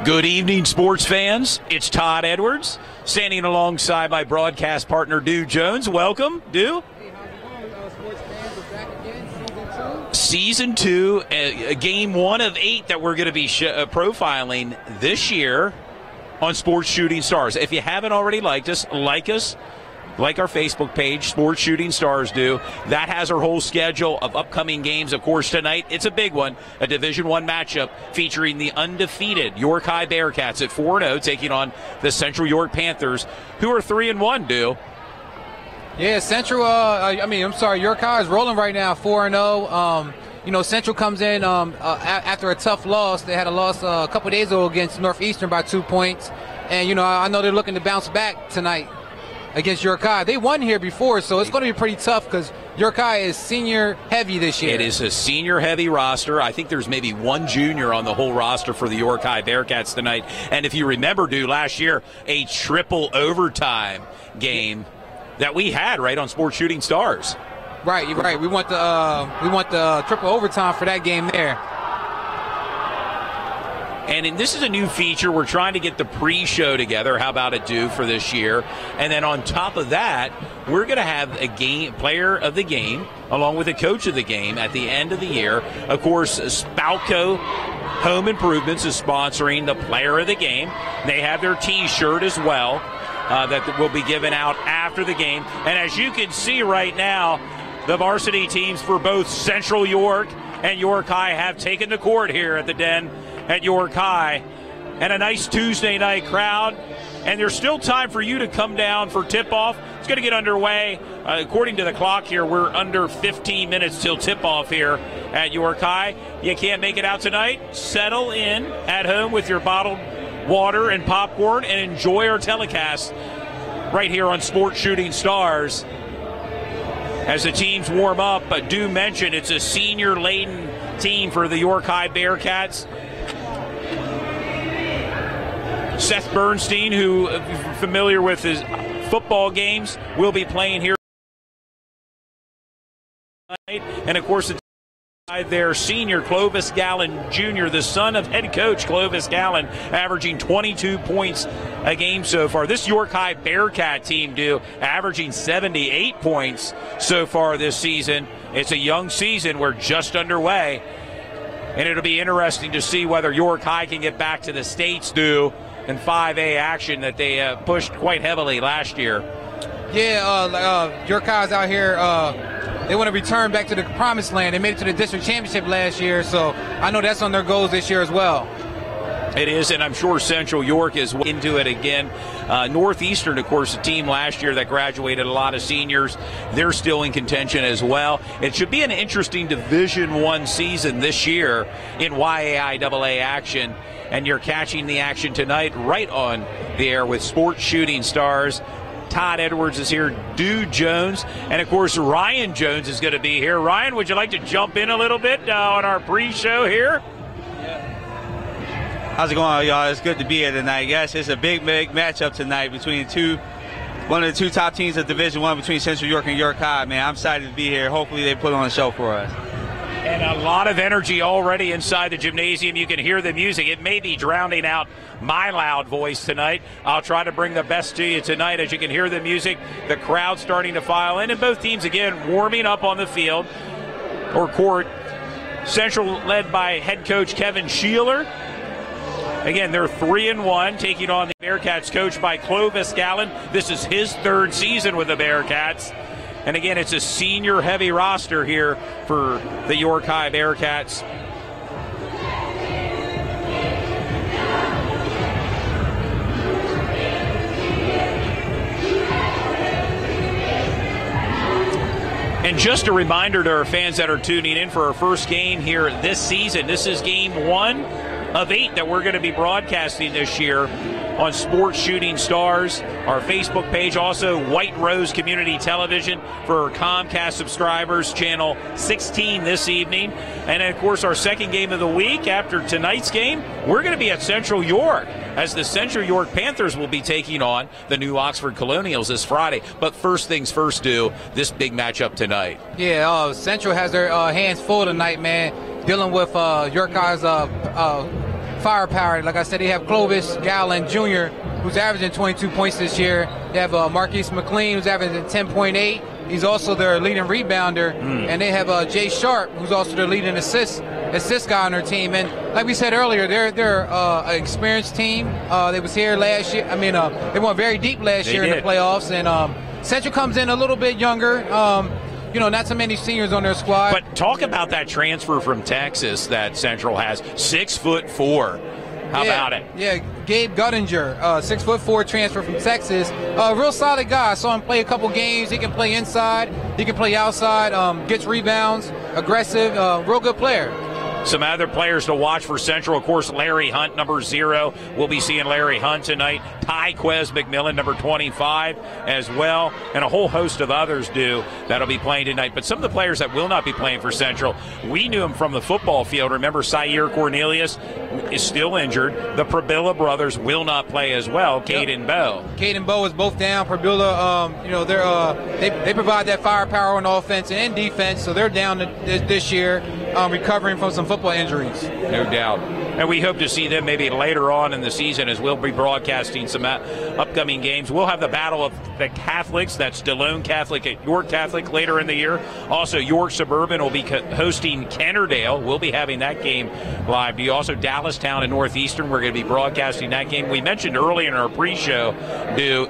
Good evening, sports fans. It's Todd Edwards, standing alongside my broadcast partner, Dew Jones. Welcome, Dew. Hey, how's it going, sports fans? We're back again, Season 2, game 1 of 8 that we're going to be profiling this year on Sports Shooting Stars. If you haven't already liked us, like our Facebook page, Sports Shooting Stars do. That has our whole schedule of upcoming games. Of course, tonight, it's a big one, a Division I matchup featuring the undefeated York High Bearcats at 4-0, taking on the Central York Panthers, who are 3-1, do. Yeah, Central, York High is rolling right now, 4-0. Central comes in after a tough loss. They had a loss a couple days ago against Northeastern by 2 points. And, I know they're looking to bounce back tonight against York High. They won here before, so it's going to be pretty tough because York High is senior heavy this year. It is a senior heavy roster. I think there's maybe one junior on the whole roster for the York High Bearcats tonight. And if you remember, last year, a triple overtime game that we had right on Sports Shooting Stars. Right, you're right. We want the triple overtime for that game there. And this is a new feature. We're trying to get the pre-show together. How about it, do for this year? And then on top of that, we're going to have a player of the game along with a coach of the game at the end of the year. Of course, Spalco Home Improvements is sponsoring the player of the game. They have their T-shirt as well that will be given out after the game. And as you can see right now, the varsity teams for both Central York and York High have taken the court here at the Den at York High, and a nice Tuesday night crowd. And there's still time for you to come down for tip-off. It's going to get underway. According to the clock here, we're under 15 minutes till tip-off here at York High. You can't make it out tonight? Settle in at home with your bottled water and popcorn and enjoy our telecast right here on Sports Shooting Stars. As the teams warm up, but do mention it's a senior-laden team for the York High Bearcats. Seth Bernstein, who is familiar with his football games, will be playing here tonight. And, of course, their senior, Clovis Gallen Jr., the son of head coach Clovis Gallen, averaging 22 points a game so far. This York High Bearcat team averaging 78 points so far this season. It's a young season. We're just underway. And it'll be interesting to see whether York High can get back to the States in 5A action that they pushed quite heavily last year. Yeah, York High's out here. They want to return back to the promised land. They made it to the district championship last year, so I know that's on their goals this year as well. It is, and I'm sure Central York is into it again. Northeastern, of course, a team last year that graduated a lot of seniors. They're still in contention as well. It should be an interesting Division I season this year in YAIAA action. And you're catching the action tonight right on the air with Sports Shooting Stars. Todd Edwards is here, Dew Jones, and of course Ryan Jones is going to be here. Ryan, would you like to jump in a little bit on our pre-show here? Yeah. How's it going, y'all? It's good to be here tonight. Yes, it's a big matchup tonight between one of the two top teams of Division I between Central York and York High. Man, I'm excited to be here. Hopefully they put on a show for us. And a lot of energy already inside the gymnasium. You can hear the music. It may be drowning out my loud voice tonight. I'll try to bring the best to you tonight as you can hear the music. The crowd starting to file in, and both teams, again, warming up on the field or court. Central led by head coach Kevin Sheeler. Again, they're 3-1, taking on the Bearcats, coached by Clovis Gallen. This is his third season with the Bearcats. And again, it's a senior-heavy roster here for the York High Bearcats. And just a reminder to our fans that are tuning in for our first game here this season. This is game 1 of 8 that we're going to be broadcasting this year on Sports Shooting Stars, our Facebook page, also White Rose Community Television for our Comcast subscribers, channel 16 this evening. And, of course, our second game of the week after tonight's game, we're going to be at Central York as the Central York Panthers will be taking on the New Oxford Colonials this Friday. But first things first, this big matchup tonight. Yeah, Central has their hands full tonight, man, dealing with York High's firepower. Like I said, they have Clovis Gallen Jr., who's averaging 22 points this year. They have Marquise McLean, who's averaging 10.8. He's also their leading rebounder. And they have Jay Sharp, who's also their leading assist guy on their team. And like we said earlier, they're an experienced team. They was here last year. I mean, they went very deep last year in the playoffs. And Central comes in a little bit younger. Not so many seniors on their squad. But talk about that transfer from Texas that Central has, 6'4". How about it? Yeah, Gabe Guttinger, 6'4" transfer from Texas. Real solid guy. I saw him play a couple games. He can play inside. He can play outside. Gets rebounds. Aggressive. Real good player. Some other players to watch for Central, of course, Larry Hunt, number 0. We'll be seeing Larry Hunt tonight. Tyquez McMillan, number 25, as well. And a whole host of others that'll be playing tonight. But some of the players that will not be playing for Central, we knew him from the football field. Remember, Sayer Cornelius is still injured. The Probilla brothers will not play as well. Cade and Bo. Cade and Bo is both down. Probilla, they provide that firepower on offense and defense, so they're down this year, recovering from some football injuries. No doubt. And we hope to see them maybe later on in the season as we'll be broadcasting some upcoming games. We'll have the Battle of the Catholics. That's DeLone Catholic at York Catholic later in the year. Also, York Suburban will be hosting Kennerdale. We'll be having that game live. Also, Dallastown and Northeastern, we're going to be broadcasting that game. We mentioned early in our pre-show,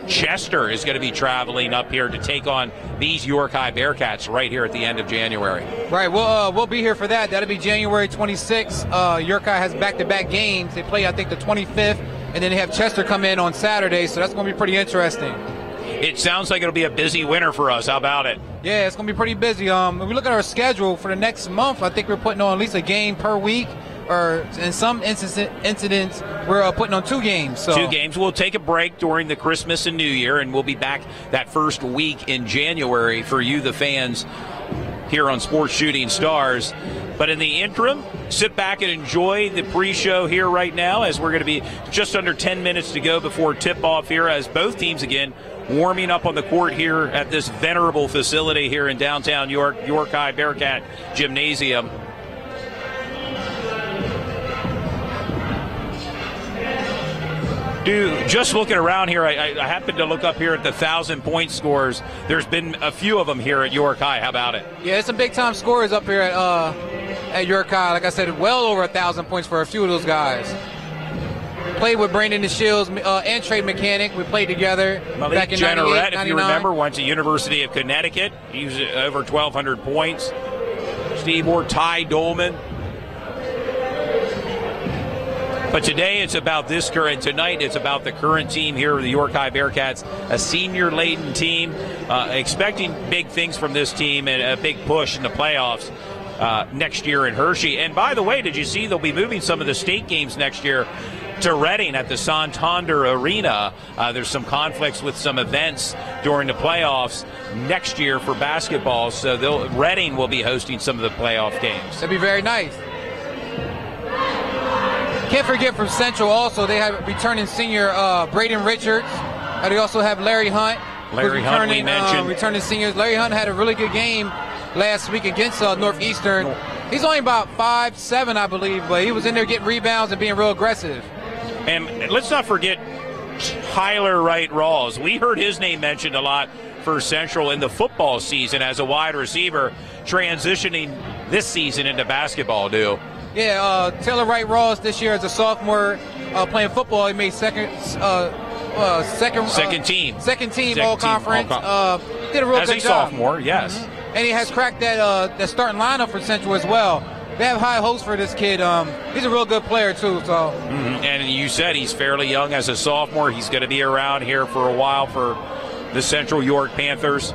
Chester is going to be traveling up here to take on these York High Bearcats right here at the end of January. Right. We'll be here for that. That'll be January 26th. York High has back-to-back games. They play, I think, the 25th, and then they have Chester come in on Saturday, so that's going to be pretty interesting. It sounds like it'll be a busy winter for us. How about it? Yeah, it's going to be pretty busy. When we look at our schedule for the next month, I think we're putting on at least a game per week, or in some incidents, we're putting on 2 games. So 2 games. We'll take a break during the Christmas and New Year, and we'll be back that first week in January for you, the fans, here on Sports Shooting Stars. But in the interim, sit back and enjoy the pre-show here right now, as we're going to be just under 10 minutes to go before tip-off here, as both teams, again, warming up on the court here at this venerable facility here in downtown York, York High Bearcat Gymnasium. Just looking around here, I happened to look up here at the 1,000-point scores. There's been a few of them here at York High. How about it? Yeah, it's some big-time scores up here at York High. Like I said, well over 1,000 points for a few of those guys. Played with Brandon DeShields and Trey Mechanic. We played together back in 98, if you remember, went to University of Connecticut. He was over 1,200 points. Steve Orr, Ty Dolman. But today it's about tonight it's about the current team here, the York High Bearcats, a senior-laden team, expecting big things from this team and a big push in the playoffs next year in Hershey. And by the way, did you see they'll be moving some of the state games next year to Reading at the Santander Arena? There's some conflicts with some events during the playoffs next year for basketball, so Reading will be hosting some of the playoff games. That'd be very nice. Can't forget from Central also, they have returning senior Braden Richards. They also have Larry Hunt. Larry Hunt, we mentioned. Returning seniors. Larry Hunt had a really good game last week against Northeastern. He's only about 5'7", I believe, but he was in there getting rebounds and being real aggressive. And let's not forget Tyler Wright Rawls. We heard his name mentioned a lot for Central in the football season as a wide receiver, transitioning this season into basketball, Yeah, Taylor Wright Rawls this year as a sophomore playing football. He made second team all conference. Did a real good job. As a sophomore, yes. And he has cracked that starting lineup for Central as well. They have high hopes for this kid. He's a real good player too. So. And you said he's fairly young as a sophomore. He's going to be around here for a while for the Central York Panthers.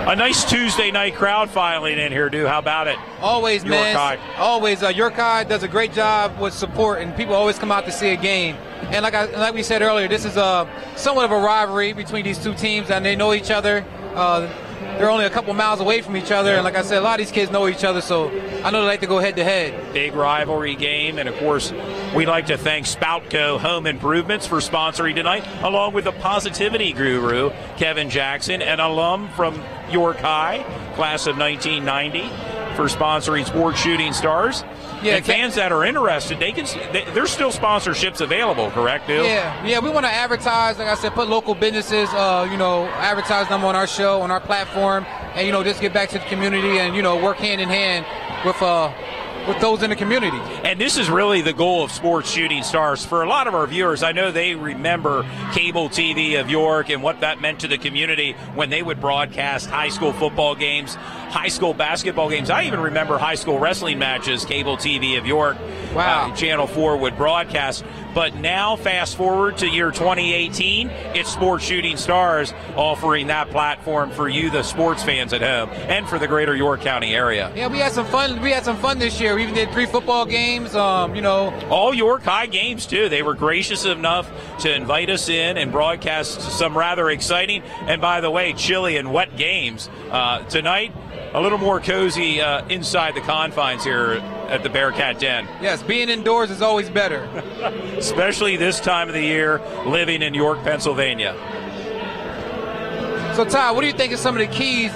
A nice Tuesday night crowd filing in here, How about it? Always, York man. High. Always. York High does a great job with support, and people always come out to see a game. And like we said earlier, this is somewhat of a rivalry between these two teams, and they know each other. They're only a couple miles away from each other, and like I said, a lot of these kids know each other, so I know they like to go head-to-head. Big rivalry game, and of course, we'd like to thank Spoutco Home Improvements for sponsoring tonight, along with the Positivity Guru, Kevin Jackson, an alum from York High, class of 1990. for sponsoring Sports Shooting Stars. Yeah, and fans that are interested, there's still sponsorships available, correct, Bill? Yeah, we want to advertise, like I said, put local businesses, advertise them on our show, on our platform, and, just get back to the community and, work hand in hand with those in the community. And this is really the goal of Sports Shooting Stars. For a lot of our viewers, I know they remember cable TV of York and what that meant to the community when they would broadcast high school football games, high school basketball games. I even remember high school wrestling matches, cable TV of York. Wow. Channel 4 would broadcast. But now, fast forward to year 2018, it's Sports Shooting Stars offering that platform for you, the sports fans at home, and for the greater York County area. Yeah, we had some fun this year. We even did 3 football games, All York High games, too. They were gracious enough to invite us in and broadcast some rather exciting and, by the way, chilly and wet games. Tonight, a little more cozy inside the confines here at the Bearcat Den. Yes, being indoors is always better. Especially this time of the year, living in York, Pennsylvania. So, Todd, what do you think is some of the keys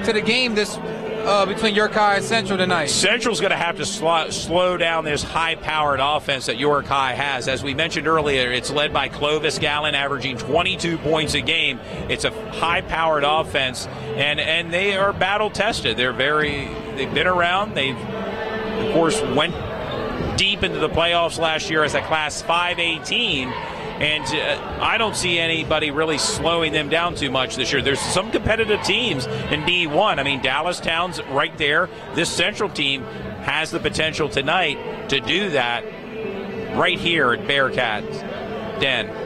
to the game between York High and Central tonight? Central's going to have to slow down this high-powered offense that York High has. As we mentioned earlier, it's led by Clovis Gallen, averaging 22 points a game. It's a high-powered offense, and they are battle-tested. They've been around. They've, of course, went deep into the playoffs last year as a Class 5A team. And I don't see anybody really slowing them down too much this year. There's some competitive teams in D1. I mean, Dallastown's right there. This Central team has the potential tonight to do that right here at Bearcat Den.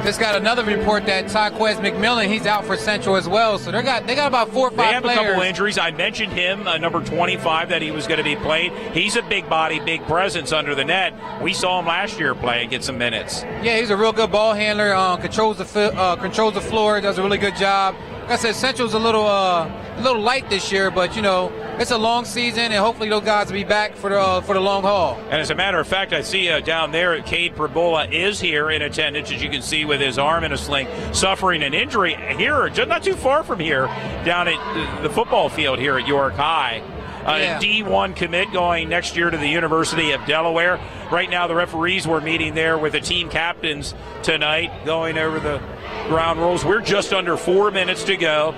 Just got another report that Tyquez McMillan, he's out for Central as well. So they got about 4 or 5 players. They have a couple injuries. I mentioned him, number 25, that he was going to be played. He's a big body, big presence under the net. We saw him last year play and get some minutes. Yeah, he's a real good ball handler. Controls the floor, does a really good job. Like I said, Central's a little light this year, but it's a long season, and hopefully those guys will be back for the long haul. And as a matter of fact, I see down there, Cade Perbola is here in attendance, as you can see, with his arm in a sling, suffering an injury here, just not too far from here, down at the football field here at York High. D1 commit going next year to the University of Delaware. Right now, the referees were meeting there with the team captains tonight, going over the ground rules. We're just under 4 minutes to go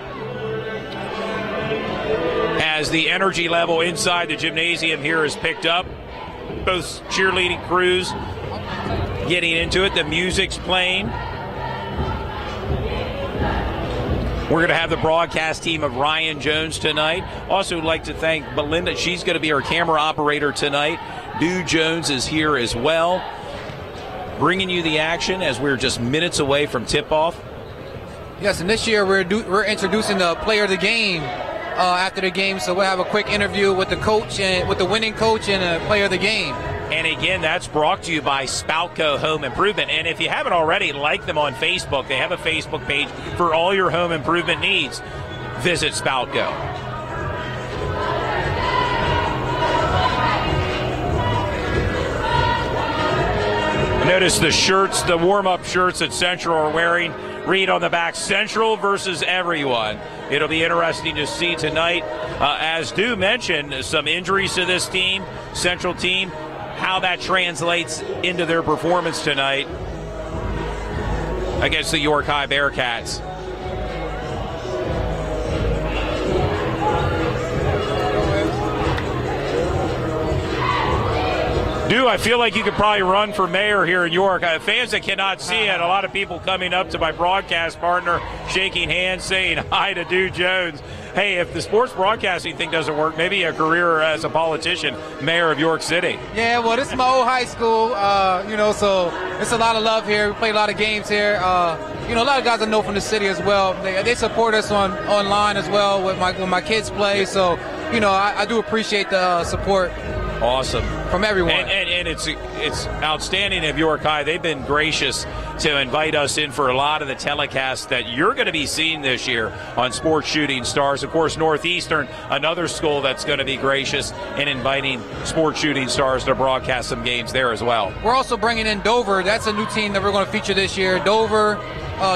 as the energy level inside the gymnasium here is picked up. Both cheerleading crews getting into it. The music's playing. We're going to have the broadcast team of Ryan Jones tonight. Also would like to thank Belinda. She's going to be our camera operator tonight. Dew Jones is here as well, bringing you the action as we're just minutes away from tip-off. Yes, and this year we're introducing the player of the game after the game, so we'll have a quick interview with the coach and with the winning coach and the player of the game. And again, that's brought to you by Spoutco Home Improvement. And if you haven't already, like them on Facebook. They have a Facebook page for all your home improvement needs. Visit Spoutco. Notice the shirts, the warm-up shirts that Central are wearing. Read on the back, Central versus everyone. It'll be interesting to see tonight. As Dew mentioned, some injuries to this team, Central team, how that translates into their performance tonight against the York High Bearcats. Dew, I feel like you could probably run for mayor here in York. Fans that cannot see it, a lot of people coming up to my broadcast partner, shaking hands, saying hi to Dew Jones. Hey, if the sports broadcasting thing doesn't work, maybe a career as a politician, mayor of York City. Yeah, well, this is my old high school, so it's a lot of love here. We play a lot of games here. A lot of guys I know from the city as well. They support us online as well when my kids play. So, I do appreciate the support. Awesome. from everyone. And it's outstanding of York High. They've been gracious to invite us in for a lot of the telecasts that you're going to be seeing this year on Sports Shooting Stars. Of course, Northeastern, another school that's going to be gracious in inviting Sports Shooting Stars to broadcast some games there as well. We're also bringing in Dover. That's a new team that we're going to feature this year. Dover,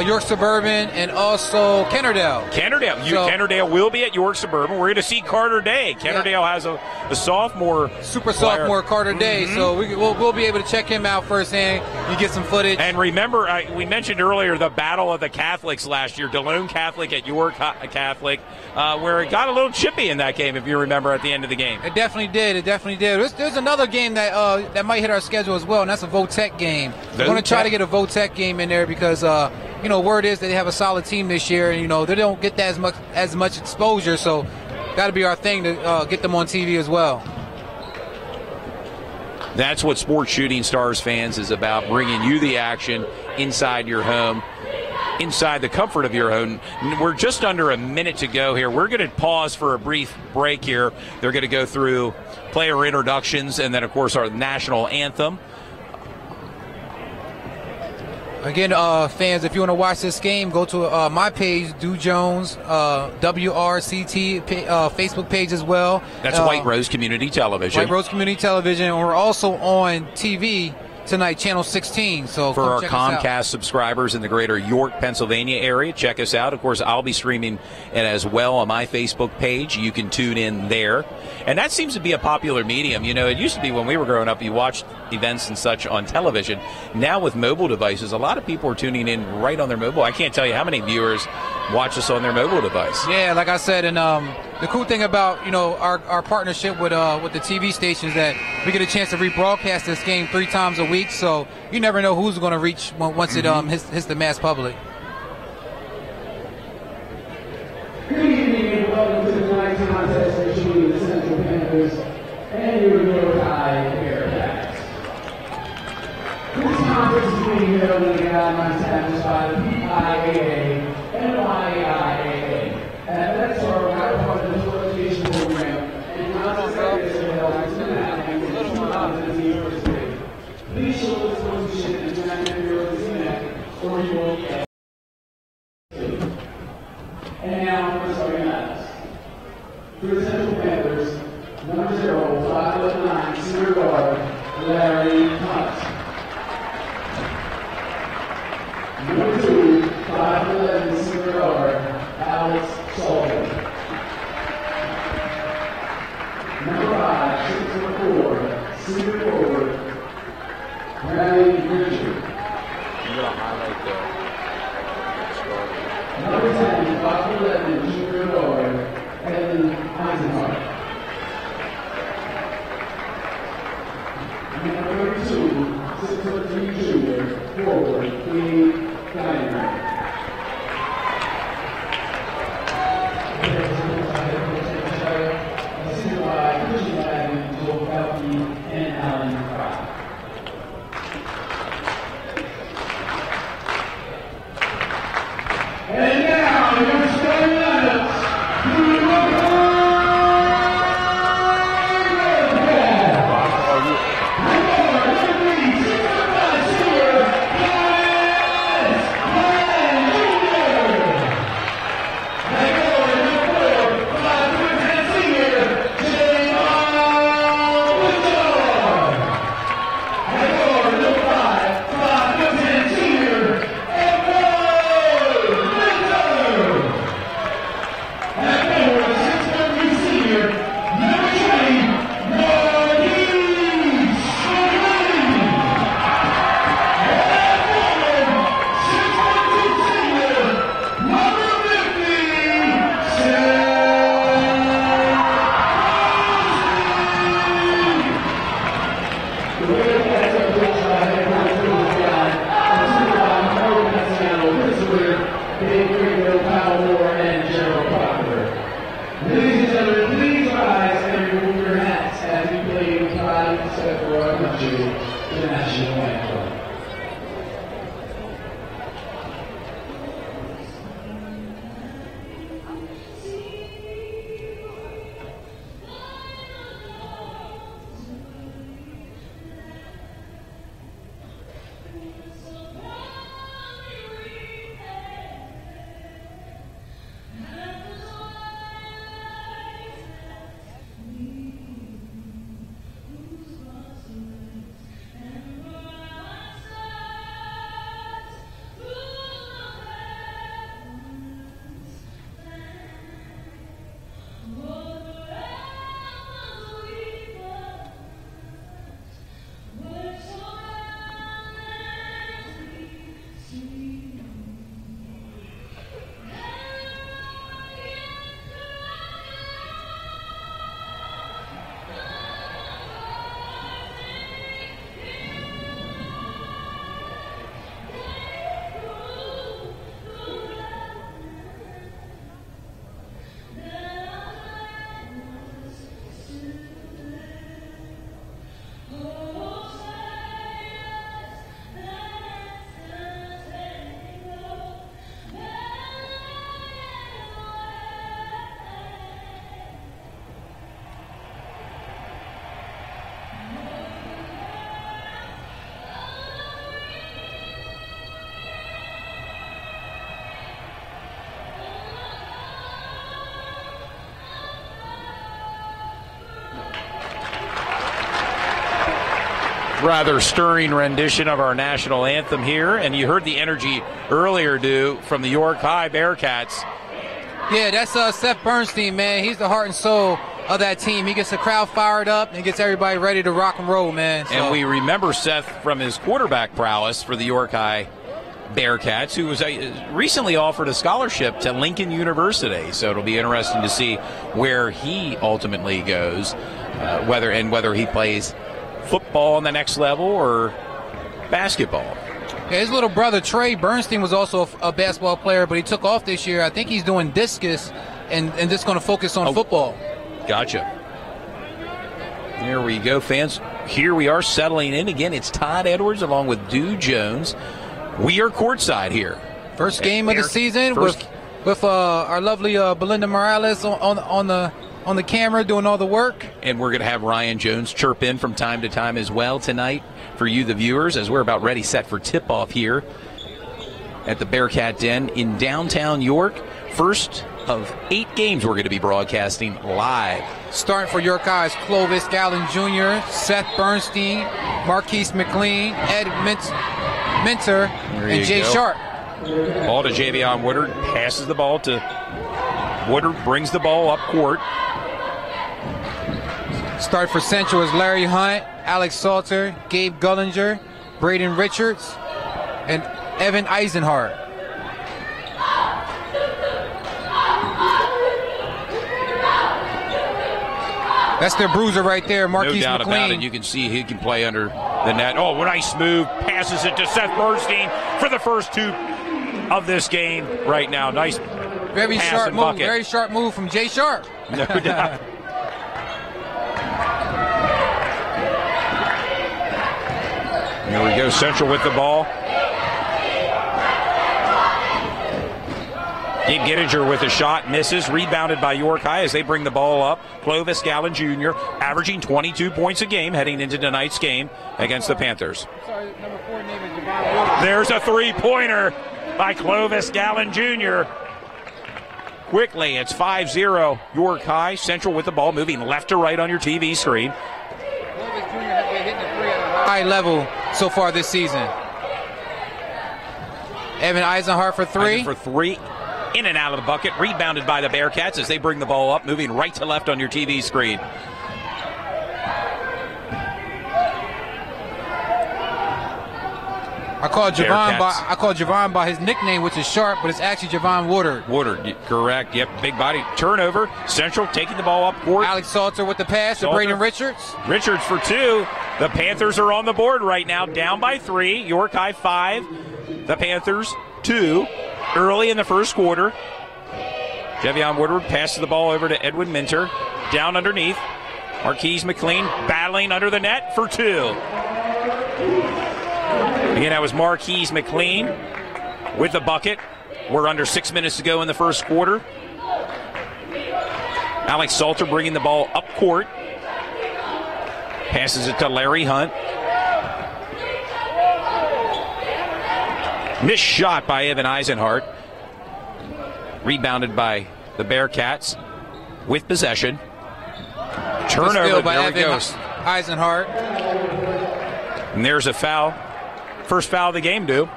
York Suburban, and also Kennerdale. Kennerdale will be at York Suburban. We're going to see Carter Day. Kennerdale has a sophomore. Super sophomore Carter Day. So we'll be able to check him out firsthand. You get some footage. And remember, we mentioned earlier the Battle of the Catholics last year. DeLone Catholic at York Catholic, where it got a little chippy in that game, if you remember, at the end of the game. It definitely did. There's another game that might hit our schedule as well, and that's a Votech game. We're going to try to get a Votech game in there because word is that they have a solid team this year, and they don't get that as much exposure. So that'll be our thing to get them on TV as well. That's what Sports Shooting Stars fans is about, bringing you the action inside your home, inside the comfort of your home. We're just under a minute to go here. We're going to pause for a brief break here. They're going to go through player introductions and then, of course, our national anthem. Again, fans, if you want to watch this game, go to my page, Do Jones, WRCT, Facebook page as well. That's White Rose Community Television. White Rose Community Television. And we're also on TV tonight, Channel 16. So for our Comcast subscribers in the greater York, Pennsylvania area, check us out. Of course, I'll be streaming it as well on my Facebook page. You can tune in there. And that seems to be a popular medium. It used to be when we were growing up, you watched events and such on television. Now with mobile devices, a lot of people are tuning in right on their mobile. I can't tell you how many viewers watch us on their mobile device. Yeah, like I said, and the cool thing about our partnership with the TV stations that we get a chance to rebroadcast this game 3 times a week. So you never know who's going to reach once it hits the mass public. Good evening and welcome to tonight's contest between the Central Panthers and your York High Bearcats. This contest is being held under the guidelines established by the PIAA and YAIAA. Athletics are a part of the certification program and contests like this are held in the university. Please show the sponsorship and join the university or you will be. And now for starting matters. For the Central Panthers, number 0, 5'9", senior guard, Larry Hunt. Number 2, 5'11", senior guard, Alex Sullivan. Number 5, 6'4", senior forward, Brandon Richard. I'm going to highlight the Number 10, 5'11", junior guard, Evan Eisenhart. Number 32, 6'3", junior, forward, Dave Diner. Assisted by Christian Adams, Joel Falke, and Alan Fry. And now, your starting rather stirring rendition of our national anthem here, and you heard the energy earlier, from the York High Bearcats. Yeah, that's Seth Bernstein, man. He's the heart and soul of that team. He gets the crowd fired up and gets everybody ready to rock and roll, man. So. And we remember Seth from his quarterback prowess for the York High Bearcats, who was recently offered a scholarship to Lincoln University. So it'll be interesting to see where he ultimately goes, whether he plays football on the next level or basketball. Yeah, his little brother Trey Bernstein was also a basketball player, but he took off this year. I think he's doing discus and just going to focus on football. Gotcha. There we go, fans. Here we are settling in again. It's Todd Edwards along with Dew Jones. We are courtside here. First game of the season with our lovely Belinda Morales on the camera doing all the work. And we're going to have Ryan Jones chirp in from time to time as well tonight for you, the viewers, as we're about ready set for tip-off here at the Bearcat Den in downtown York. First of 8 games we're going to be broadcasting live. Starting for York High's Clovis Gallen Jr., Seth Bernstein, Marquise McLean, Ed Minter, and Jay Sharp. Ball to Javion Woodard, passes the ball to Woodard, brings the ball up court. Start for Central is Larry Hunt, Alex Salter, Gabe Gullinger, Braden Richards, and Evan Eisenhart. That's their bruiser right there, Marquise No doubt McLean. about it. You can see he can play under the net. Oh, nice move. Passes it to Seth Bernstein for the first 2 of this game right now. Nice very pass sharp and move. bucket. Very sharp move from Jay Sharp. No doubt. Here we go, Central with the ball. Gabe Gittinger with a shot, misses, rebounded by York High as they bring the ball up. Clovis Gallen Jr. averaging 22 points a game heading into tonight's game against the Panthers. There's a three-pointer by Clovis Gallen Jr. Quickly, it's 5-0 York High. Central with the ball, moving left to right on your TV screen. High level so far this season. Evan Eisenhart for 3. For 3. In and out of the bucket, rebounded by the Bearcats as they bring the ball up, moving right to left on your TV screen. I call Javon by his nickname, which is Sharp, but it's actually Javon Woodard. Woodard, correct. Yep, big body. Turnover. Central taking the ball up court. Alex Salter with the pass to Braden Richards. Richards for 2. The Panthers are on the board right now, down by 3. York High 5. The Panthers 2. Early in the first quarter. Javion Woodward passes the ball over to Edwin Minter. Down underneath. Marquise McLean battling under the net for 2. Again, that was Marquise McLean with the bucket. We're under 6 minutes to go in the first quarter. Alex Salter bringing the ball up court. Passes it to Larry Hunt. Missed shot by Evan Eisenhart. Rebounded by the Bearcats with possession. Turnover, by there we go. Eisenhart. And there's a foul. First foul of the game, Dew.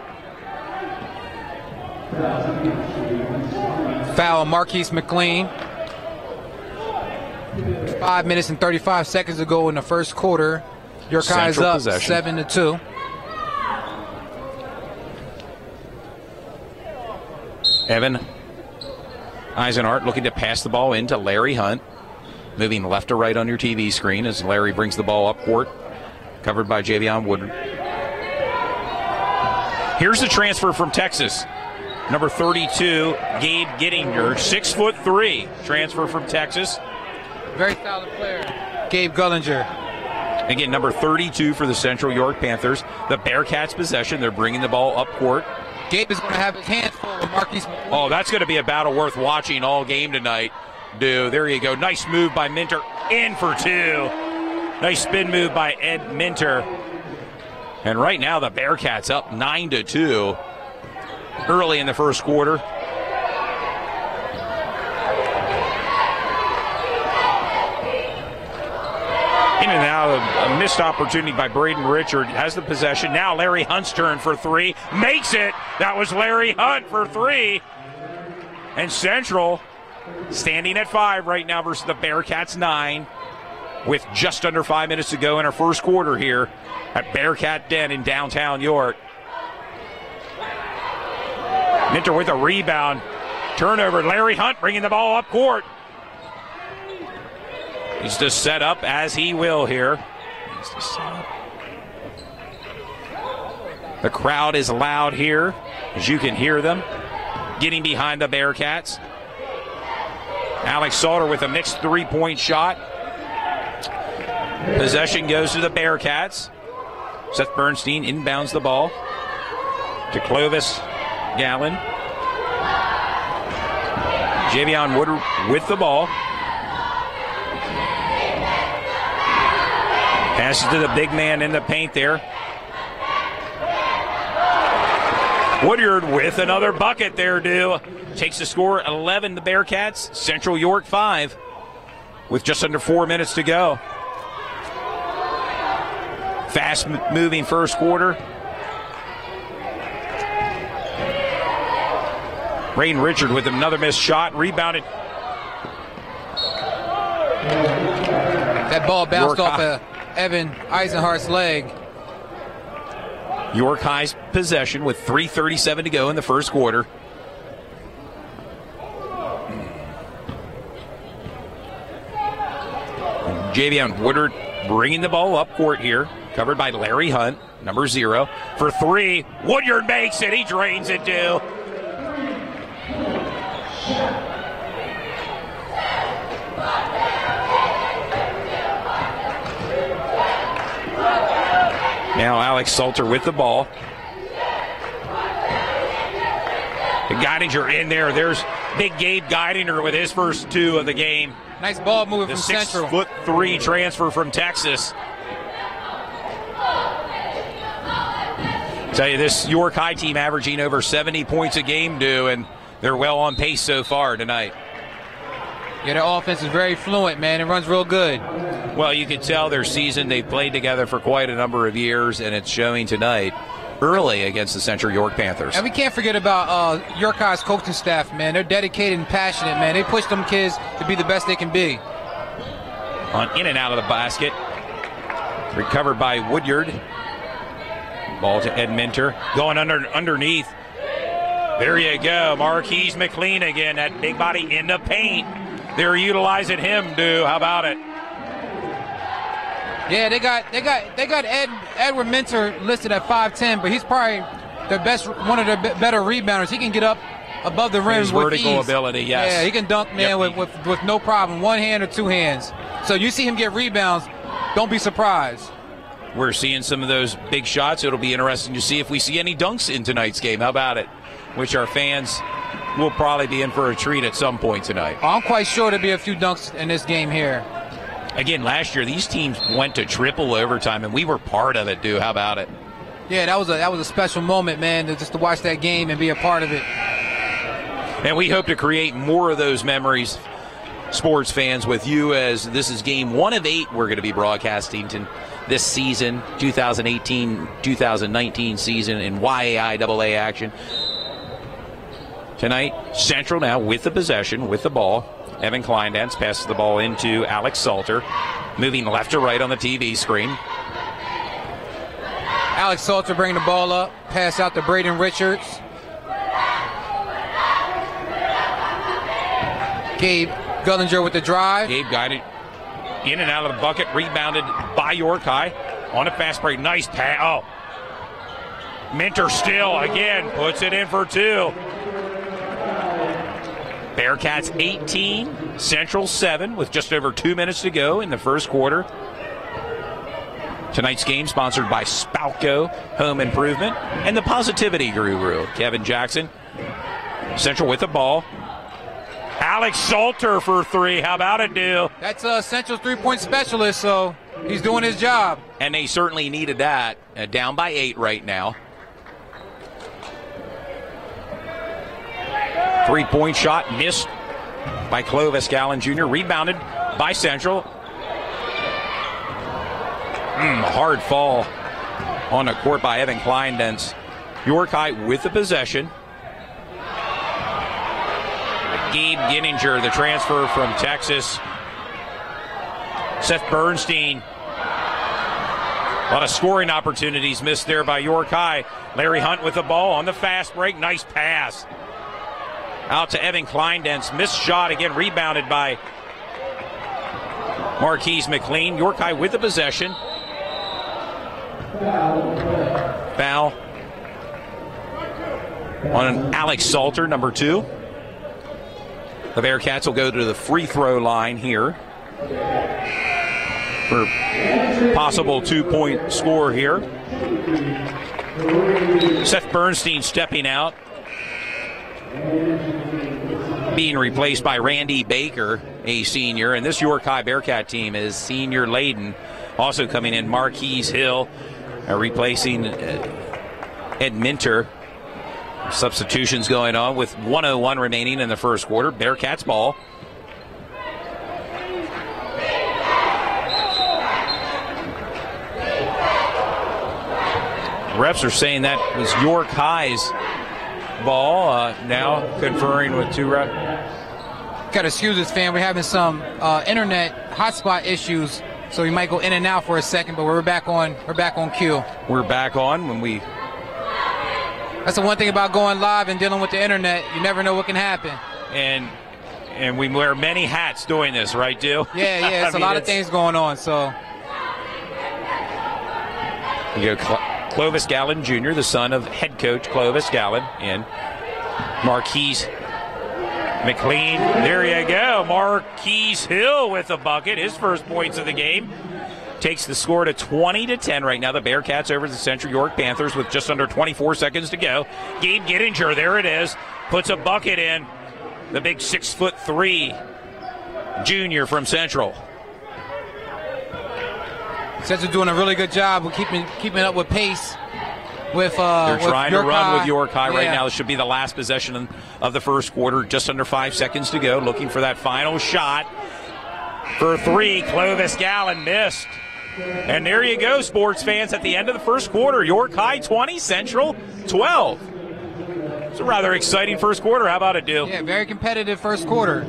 Foul Marquise McLean. 5 minutes and 35 seconds to go in the first quarter. York High is up 7-2. Evan Eisenhart looking to pass the ball into Larry Hunt. Moving left to right on your TV screen as Larry brings the ball up court. Covered by Javion Woodard. Here's the transfer from Texas. Number 32, Gabe Gittinger, 6'3", transfer from Texas. Very solid player. Gabe Gullinger. Again, number 32 for the Central York Panthers. The Bearcats possession. They're bringing the ball up court. Gabe is going to have his hands full with Marquise McLean. Oh, that's going to be a battle worth watching all game tonight. Dude, there you go. Nice move by Minter. In for 2. Nice spin move by Ed Minter. And right now the Bearcats up 9-2 early in the first quarter. In and out of a missed opportunity by Braden Richard. Has the possession. Now Larry Hunt's turn for three. Makes it. That was Larry Hunt for three. And Central standing at 5 right now versus the Bearcats 9 with just under 5 minutes to go in our first quarter here at Bearcat Den in downtown York. Minter with a rebound. Turnover. Larry Hunt bringing the ball up court. He's just set up as he will here. The crowd is loud here, as you can hear them, getting behind the Bearcats. Alex Salter with a mixed three-point shot. Possession goes to the Bearcats. Seth Bernstein inbounds the ball to Clovis Gallen. Javion Woodard with the ball. Passes to the big man in the paint there. Woodyard with another bucket there, takes the score 11 the Bearcats. Central York 5 with just under 4 minutes to go. Fast moving first quarter. Braden Richard with another missed shot. Rebounded. That ball bounced off of Evan Eisenhart's leg. York High's possession with 3:37 to go in the first quarter. Javion Woodard bringing the ball up court here. Covered by Larry Hunt, number 0. For 3, Woodyard makes it. He drains it, too. Now Alex Salter with the ball. Geidinger in there. There's big Gabe Geidinger with his first 2 of the game. Nice ball moving the from Central. 6'3" transfer from Texas. Tell you, this York High team averaging over 70 points a game, and they're well on pace so far tonight. Yeah, their offense is very fluent, man. It runs real good. Well, you can tell their season, they've played together for quite a number of years, and it's showing tonight early against the Central York Panthers. And we can't forget about York High's coaching staff, man. They're dedicated and passionate, man. They push them kids to be the best they can be. In and out of the basket. Recovered by Woodyard. Ball to Ed Minter. Going underneath. There you go. Marquise McLean again. That big body in the paint. They're utilizing him, How about it? Yeah, they got Edward Minter listed at 5'10", but he's probably one of their better rebounders. He can get up above the rim his with vertical ease. ability, yes. Yeah, he can dunk, man, with no problem. One hand or 2 hands. So you see him get rebounds, don't be surprised. We're seeing some of those big shots. It'll be interesting to see if we see any dunks in tonight's game. How about it? Which our fans will probably be in for a treat at some point tonight. I'm quite sure there'll be a few dunks in this game here. Again, last year, these teams went to triple overtime, and we were part of it, How about it? Yeah, that was a special moment, man, just to watch that game and be a part of it. And we hope to create more of those memories, sports fans, with you, as this is game 1 of 8 we're going to be broadcasting this season, 2018-2019 season in YAIAA action. Tonight, Central now with the possession, with the ball. Evan Kleindance passes the ball into Alex Salter, moving left to right on the TV screen. Alex Salter bringing the ball up, pass out to Braden Richards. Gabe Gullinger with the drive. Gabe guided in and out of the bucket, rebounded by York High on a fast break. Nice pass. Oh. Minter still again puts it in for 2. Bearcats 18, Central 7 with just over 2 minutes to go in the first quarter. Tonight's game sponsored by Spalco Home Improvement and the Positivity Guru, Kevin Jackson. Central with the ball. Alex Salter for 3. How about it, That's Central's 3-point specialist, so he's doing his job. And they certainly needed that. Down by 8 right now. 3-point shot missed by Clovis Gallen Jr. Rebounded by Central. Hard fall on the court by Evan Kleindens. York High with the possession. Gabe Ginninger, the transfer from Texas. Seth Bernstein. A lot of scoring opportunities missed there by York High. Larry Hunt with the ball on the fast break. Nice pass. Out to Evan Kleindens. Missed shot again, rebounded by Marquise McLean. York High with the possession. Foul on Alex Salter, number 2. The Bearcats will go to the free throw line here for possible 2-point score here. Seth Bernstein stepping out, being replaced by Randy Baker, a senior. And this York High Bearcat team is senior laden. Also coming in, Marquise Hill, replacing Ed Minter. Substitutions going on with 1:01 remaining in the first quarter. Bearcats ball. Refs are saying that was York High's ball. Now conferring with 2 refs. Got to excuse us, fan. We're having some internet hotspot issues, so we might go in and out for a second. But we're back on. We're back on cue. We're back on when we. That's the one thing about going live and dealing with the internet. You never know what can happen. And we wear many hats doing this, right, Dill? Yeah. It's a lot of things going on. So you go Clovis Gallen Jr., the son of head coach Clovis Gallen, and Marquise McLean. There you go. Marquise Hill with a bucket. His first points of the game. Takes the score to 20-10 right now. The Bearcats over the Central York Panthers with just under 24 seconds to go. Gabe Ginninger, there it is. Puts a bucket in. The big 6'3" junior from Central. Central doing a really good job of keeping up with pace. They're trying to run with York High right Yeah. now. This should be the last possession of the first quarter. Just under 5 seconds to go. Looking for that final shot. For 3, Clovis Gallen missed. And there you go, sports fans, at the end of the first quarter. York High 20, Central 12. It's a rather exciting first quarter. How about it, Dill? Yeah, very competitive first quarter.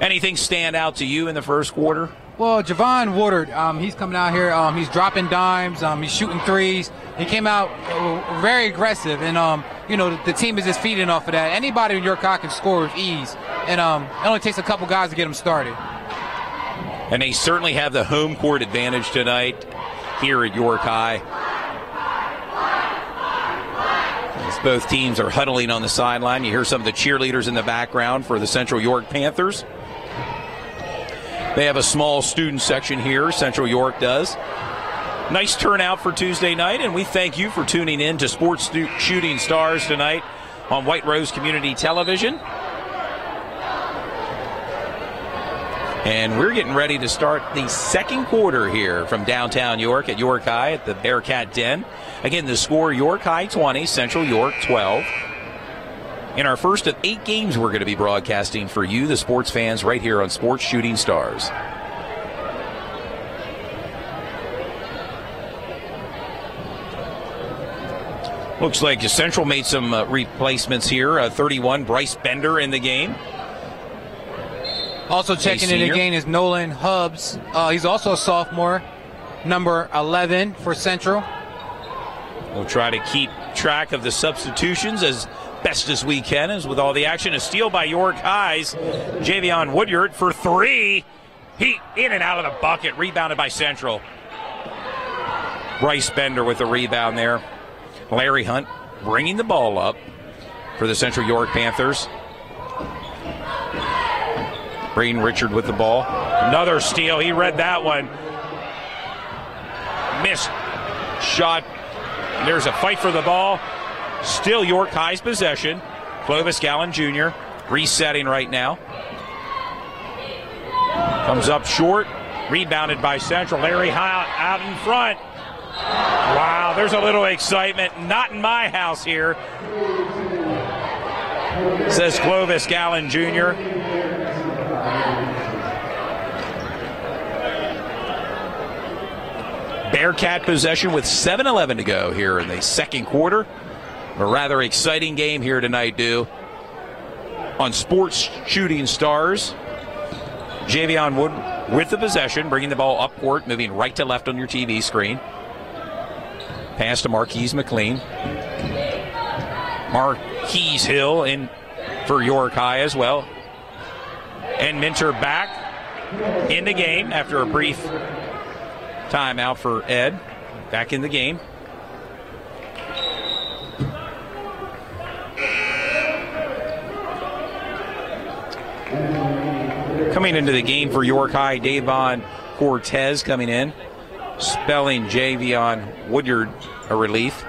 Anything stand out to you in the first quarter? Well, Javon Woodard, he's coming out here. He's dropping dimes. He's shooting threes. He came out very aggressive, and the team is just feeding off of that. Anybody in York High can score with ease, and it only takes a couple guys to get them started. And they certainly have the home court advantage tonight here at York High. As both teams are huddling on the sideline, you hear some of the cheerleaders in the background for the Central York Panthers. They have a small student section here, Central York does. Nice turnout for Tuesday night, and we thank you for tuning in to Sports Shooting Stars tonight on White Rose Community Television. And we're getting ready to start the second quarter here from downtown York at York High at the Bearcat Den. Again, the score, York High 20, Central York 12. In our first of 8 games we're going to be broadcasting for you, the sports fans, right here on Sports Shooting Stars. Looks like Central made some replacements here. 31, Bryce Bender in the game. Also checking in again is Nolan Hubbs. He's also a sophomore, number 11 for Central. We'll try to keep track of the substitutions as best as we can, as with all the action. A steal by York High's Javion Woodyard for 3. He in and out of the bucket, rebounded by Central. Bryce Bender with the rebound there. Larry Hunt bringing the ball up for the Central York Panthers. Braden Richard with the ball. Another steal. He read that one. Missed shot. There's a fight for the ball. Still York High's possession. Clovis Gallen Jr. resetting right now. Comes up short. Rebounded by Central. Larry Hunt out in front. Wow, there's a little excitement. Not in my house here, says Clovis Gallen Jr. Bearcat possession with 7:11 to go here in the second quarter. A rather exciting game here tonight, Dew. On Sports Shooting Stars, Javion Wood with the possession, bringing the ball up court, moving right to left on your TV screen. Pass to Marquise McLean. Marquise Hill in for York High as well. And Minter back in the game after a brief timeout for Ed. Back in the game. Coming into the game for York High, Davon Cortez coming in. Spelling Javion Woodyard a relief.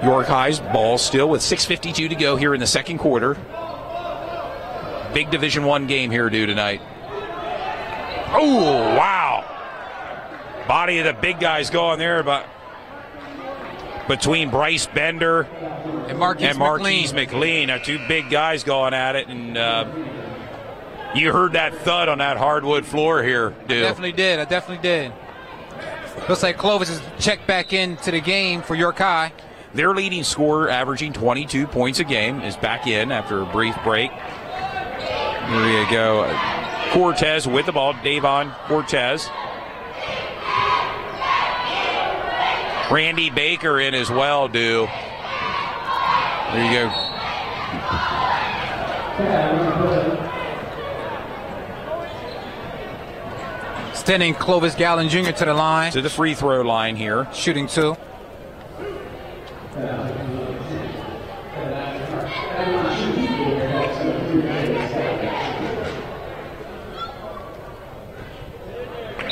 York High's ball still with 6:52 to go here in the second quarter. Big Division I game here due tonight. Oh, wow. Body of the big guys going there, but between Bryce Bender and Marquise McLean. Two big guys going at it, and you heard that thud on that hardwood floor here, dude. I definitely did. Looks like Clovis is checked back into the game for York High. Their leading scorer, averaging 22 points a game, is back in after a brief break. Here you go. Cortez with the ball, Davon Cortez. Randy Baker in as well, Dew. There you go. Sending Clovis Gallen Jr. to the line. To the free throw line here. Shooting 2.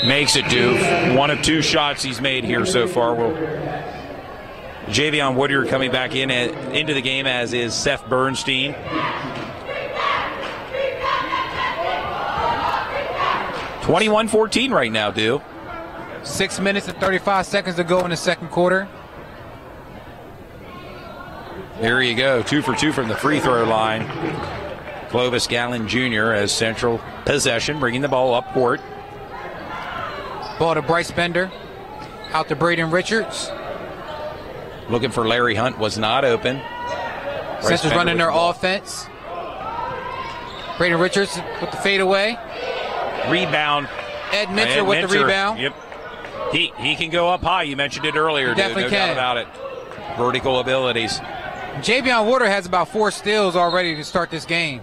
Makes it, Dew. 1 of 2 shots he's made here so far. Javion Woodyard coming back into the game, as is Seth Bernstein. (21-14) right now, Dew. 6 minutes and 35 seconds to go in the second quarter. There you go. 2 for 2 from the free throw line. Clovis Gallen Jr. as Central possession, bringing the ball up court. Ball to Bryce Bender. Out to Braden Richards. Looking for Larry Hunt, was not open. Central's running their offense. Braden Richards with the fadeaway. Rebound. Ed Minter with the rebound. Yep. He can go up high. You mentioned it earlier, dude. Definitely No can. doubt about it. Vertical abilities. Javion Water has about 4 steals already to start this game.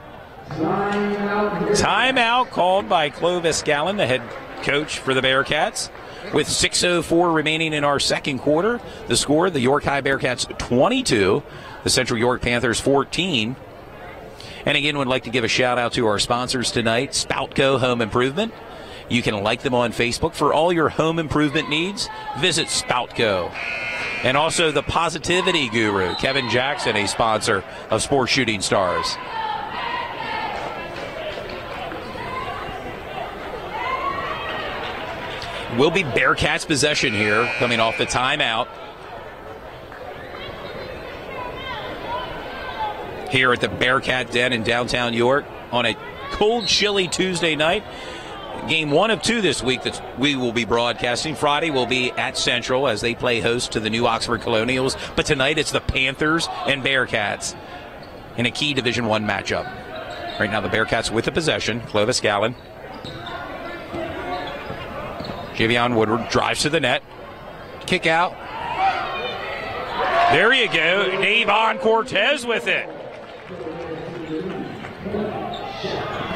Timeout called by Clovis Gallen, the head coach for the Bearcats. With 6:04 remaining in our second quarter, the score, the York High Bearcats 22, the Central York Panthers 14. And again, would like to give a shout out to our sponsors tonight, Spoutco Home Improvement. You can like them on Facebook for all your home improvement needs. Visit Spoutco. And also the Positivity Guru, Kevin Jackson, a sponsor of Sports Shooting Stars. Will be Bearcats possession here, coming off the timeout. Here at the Bearcat Den in downtown York on a cold, chilly Tuesday night. Game 1 of 2 this week that we will be broadcasting. Friday will be at Central as they play host to the New Oxford Colonials. But tonight it's the Panthers and Bearcats in a key Division I matchup. Right now the Bearcats with the possession. Clovis Gallen. Javion Woodward drives to the net. Kick out. There you go. Davon Cortez with it.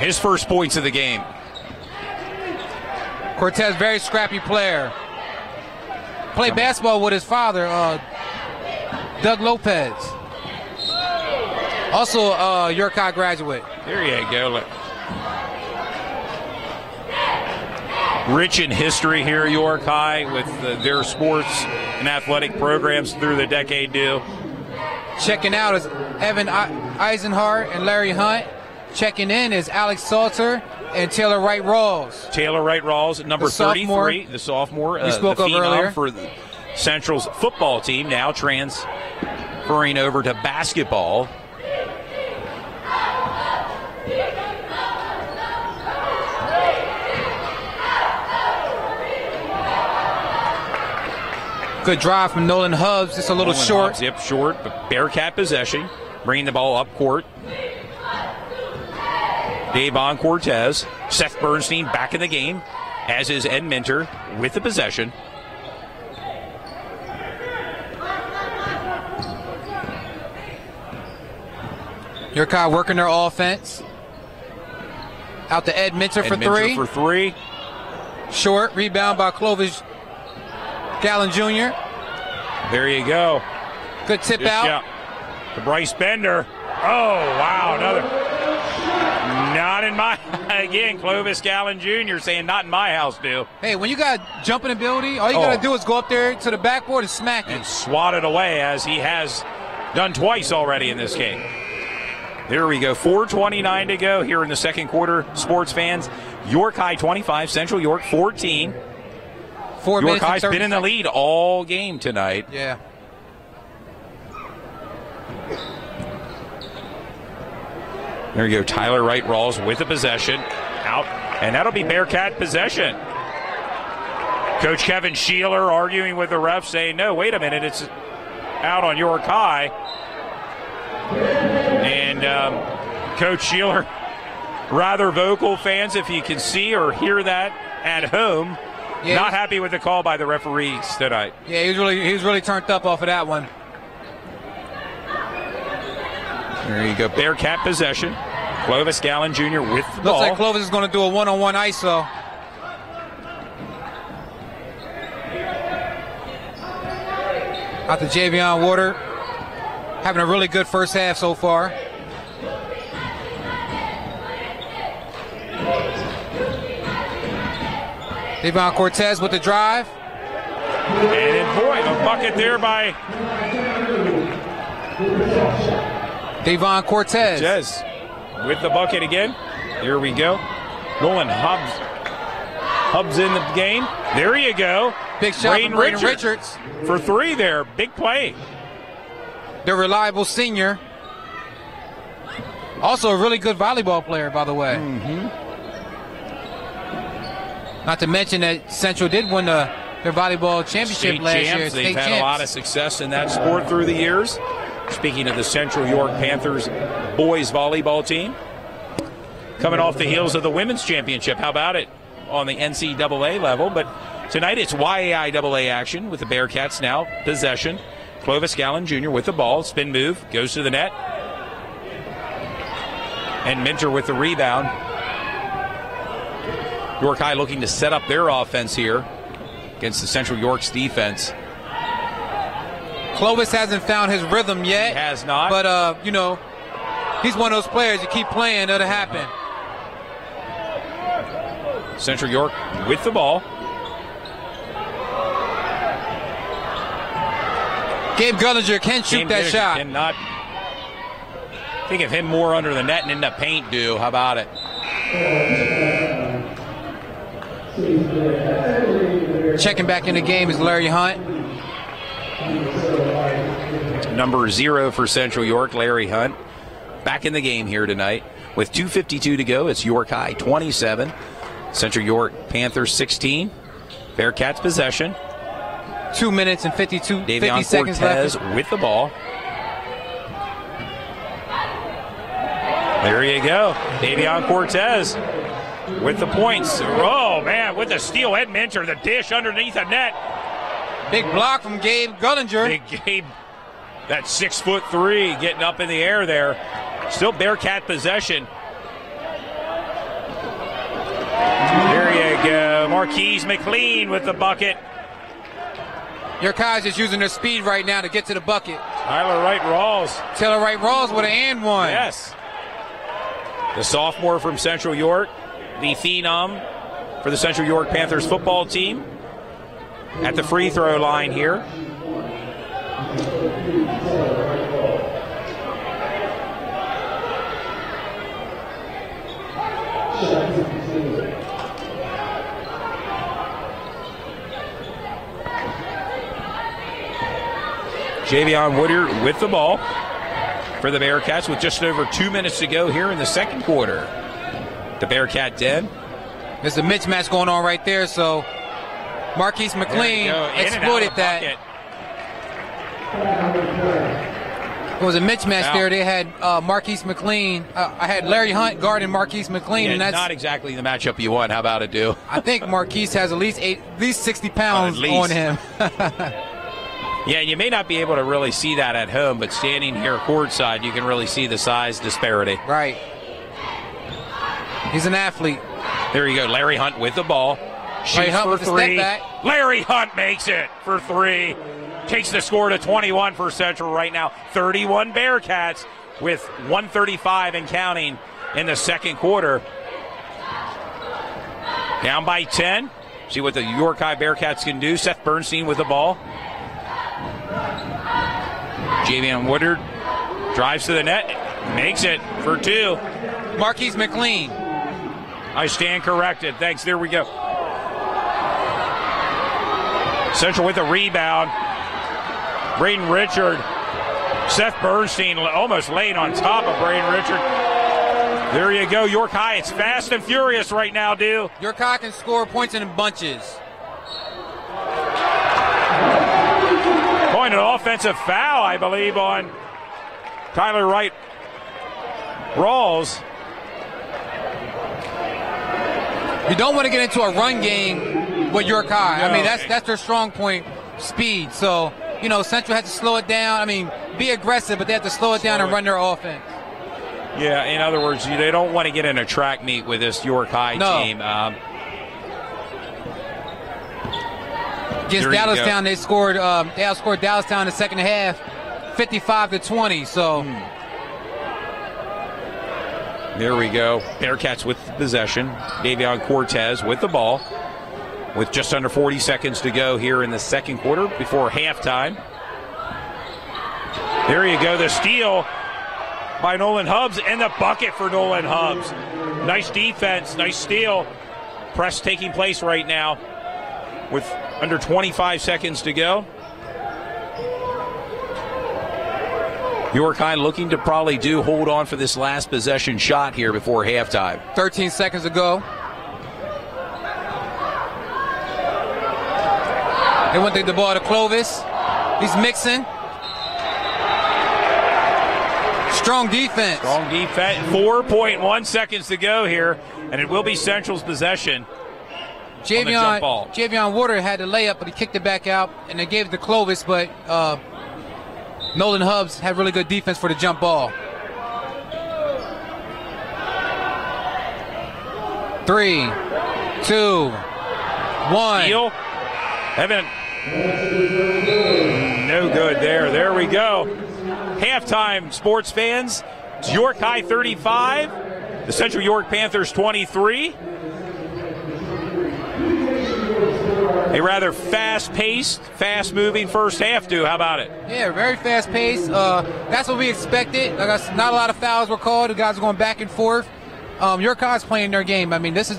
His first points of the game. Cortez, very scrappy player. Played basketball with his father, Doug Lopez. Also a York High graduate. There you go. Rich in history here at York High with their sports and athletic programs through the decade, Dew. Checking out is Evan Eisenhart and Larry Hunt. Checking in is Alex Salter and Taylor Wright Rawls. Taylor Wright Rawls, number 33, the sophomore. We spoke of earlier. For Central's football team, now transferring over to basketball. Good drive from Nolan Hubbs, just a little Nolan short. Hobbs, yep, short, but Bearcat possession. Bringing the ball up court. Davon Cortez. Seth Bernstein back in the game, as is Ed Minter with the possession. Yorkai working their offense. Out to Ed Minter for three. For three. Short, rebound by Clovis Gallen Jr. There you go. Good tip out. Yeah. To Bryce Bender. Oh, wow, another. Not in my, again, Clovis Gallen Jr. saying not in my house, dude. Hey, when you got jumping ability, all you got to do is go up there to the backboard and smack it. And swat it away, as he has done twice already in this game. There we go. 4:29 to go here in the second quarter, sports fans. York High 25, Central York 14. York High's been in the lead all game tonight. Yeah. There you go. Tyler Wright Rawls with the possession. Out. And that'll be Bearcat possession. Coach Kevin Sheeler arguing with the ref, saying, no, wait a minute, it's out on York High. And Coach Sheeler, rather vocal, fans, if you can see or hear that at home. Yeah, not happy with the call by the referees tonight. Yeah, he was really turned up off of that one. There you go. Bearcat possession. Clovis Gallen Jr. with the ball. Looks like Clovis is going to do a one-on-one ISO. Out to Javion Water. Having a really good first half so far. Davon Cortez with the drive. And boy, a bucket there by Davon Cortez. Cortez with the bucket again. Here we go. Nolan Hubbs. Hubbs in the game. There you go. Big shot from Braden Richards. For three there. Big play. The reliable senior. Also a really good volleyball player, by the way. Not to mention that Central did win their volleyball championship last year. They've had a lot of success in that sport through the years. Speaking of the Central York Panthers boys volleyball team, coming off the heels of the women's championship. How about it on the NCAA level? But tonight it's YAIAA action with the Bearcats now possession. Clovis Gallen Jr. with the ball. Spin move. Goes to the net. And Minter with the rebound. York High looking to set up their offense here against the Central York's defense. Clovis hasn't found his rhythm yet. He has not. But, you know, he's one of those players, you keep playing, it'll happen. Central York with the ball. Gabe Gullinger can shoot that shot. Cannot think of him more under the net and in the paint, do. How about it? Checking back in the game is Larry Hunt. Number 0 for Central York, Larry Hunt. Back in the game here tonight. With 2:52 to go, it's York High 27. Central York Panthers 16. Bearcats possession. 2 minutes and 50 seconds Cortez left. With the ball. There you go. Davon Cortez with the points. Oh, man, with the steal. Ed Minter, the dish underneath the net. Big block from Gabe Gullinger. Big Gabe, that 6'3", getting up in the air there. Still Bearcat possession. There you go. Marquise McLean with the bucket. Your guys is using their speed right now to get to the bucket. Tyler Wright Rawls. Taylor Wright Rawls with an and one. Yes. The sophomore from Central York, the phenom for the Central York Panthers football team, at the free throw line here. Javion Woodard with the ball for the Bearcats with just over 2 minutes to go here in the second quarter. The Bearcat den. There's a mismatch going on right there, so Marquise McLean exploited that. It was a mismatch there. They had Marquise McLean. I had Larry Hunt guarding Marquise McLean, Yeah, and that's not exactly the matchup you want. How about it, do? I think Marquise has at least 60 pounds on him. Yeah, you may not be able to really see that at home, but standing here courtside, you can really see the size disparity. Right. He's an athlete. There you go, Larry Hunt with the ball. Shoots for three. Larry Hunt makes it for three. Takes the score to 21 for Central right now. 31 Bearcats with 1:35 and counting in the second quarter. Down by 10. See what the York High Bearcats can do. Seth Bernstein with the ball. Javion Woodard drives to the net. Makes it for two. Marquise McLean. I stand corrected. Thanks. There we go. Central with a rebound. Braden Richard. Seth Bernstein almost laying on top of Braden Richard. There you go. York High, it's fast and furious right now, dude. York High can score points in bunches. An offensive foul, I believe, on Tyler Wright Rawls. You don't want to get into a run game with York High. No. I mean, that's their strong point, speed. So, you know, Central has to slow it down. I mean, be aggressive, but they have to slow it down and run their offense. Yeah, in other words, they don't want to get in a track meet with this York High team. Against Dallastown, they outscored Dallastown in the second half, 55-20. So there we go. Bearcats with possession. Davion Cortez with the ball, with just under 40 seconds to go here in the second quarter before halftime. There you go. The steal by Nolan Hubbs and the bucket for Nolan Hubbs. Nice defense, nice steal. Press taking place right now with under 25 seconds to go. York High looking to probably hold on for this last possession shot here before halftime. 13 seconds to go. They want to take the ball to Clovis. He's mixing. Strong defense. Strong defense. 4.1 seconds to go here, and it will be Central's possession. Javion Woodard had the layup, but he kicked it back out, and they gave it to Clovis, but Nolan Hubbs had really good defense for the jump ball. 3, 2, 1. Steal. Evan. No good there. There we go. Halftime, sports fans. It's York High 35. The Central York Panthers 23. A rather fast-paced, fast-moving first half, too. How about it? Yeah, very fast-paced. That's what we expected. Not a lot of fouls were called. The guys are going back and forth. York High's playing their game. I mean, this is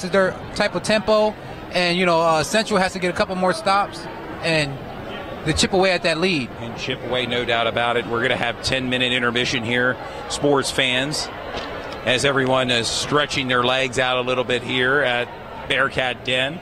their type of tempo, and you know, Central has to get a couple more stops and to chip away at that lead. And chip away, no doubt about it. We're going to have 10-minute intermission here, sports fans, as everyone is stretching their legs out a little bit here at Bearcat Den.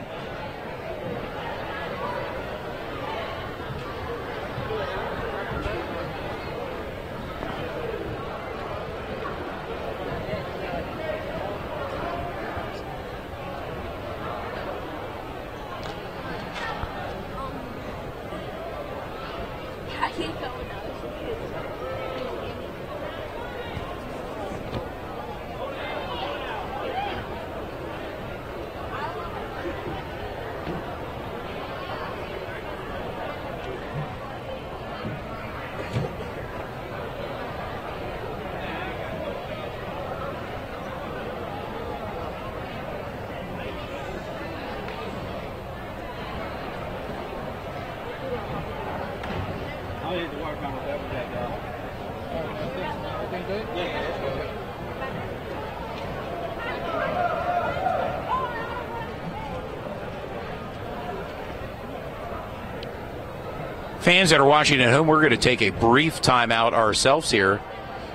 Fans that are watching at home, we're going to take a brief timeout ourselves here,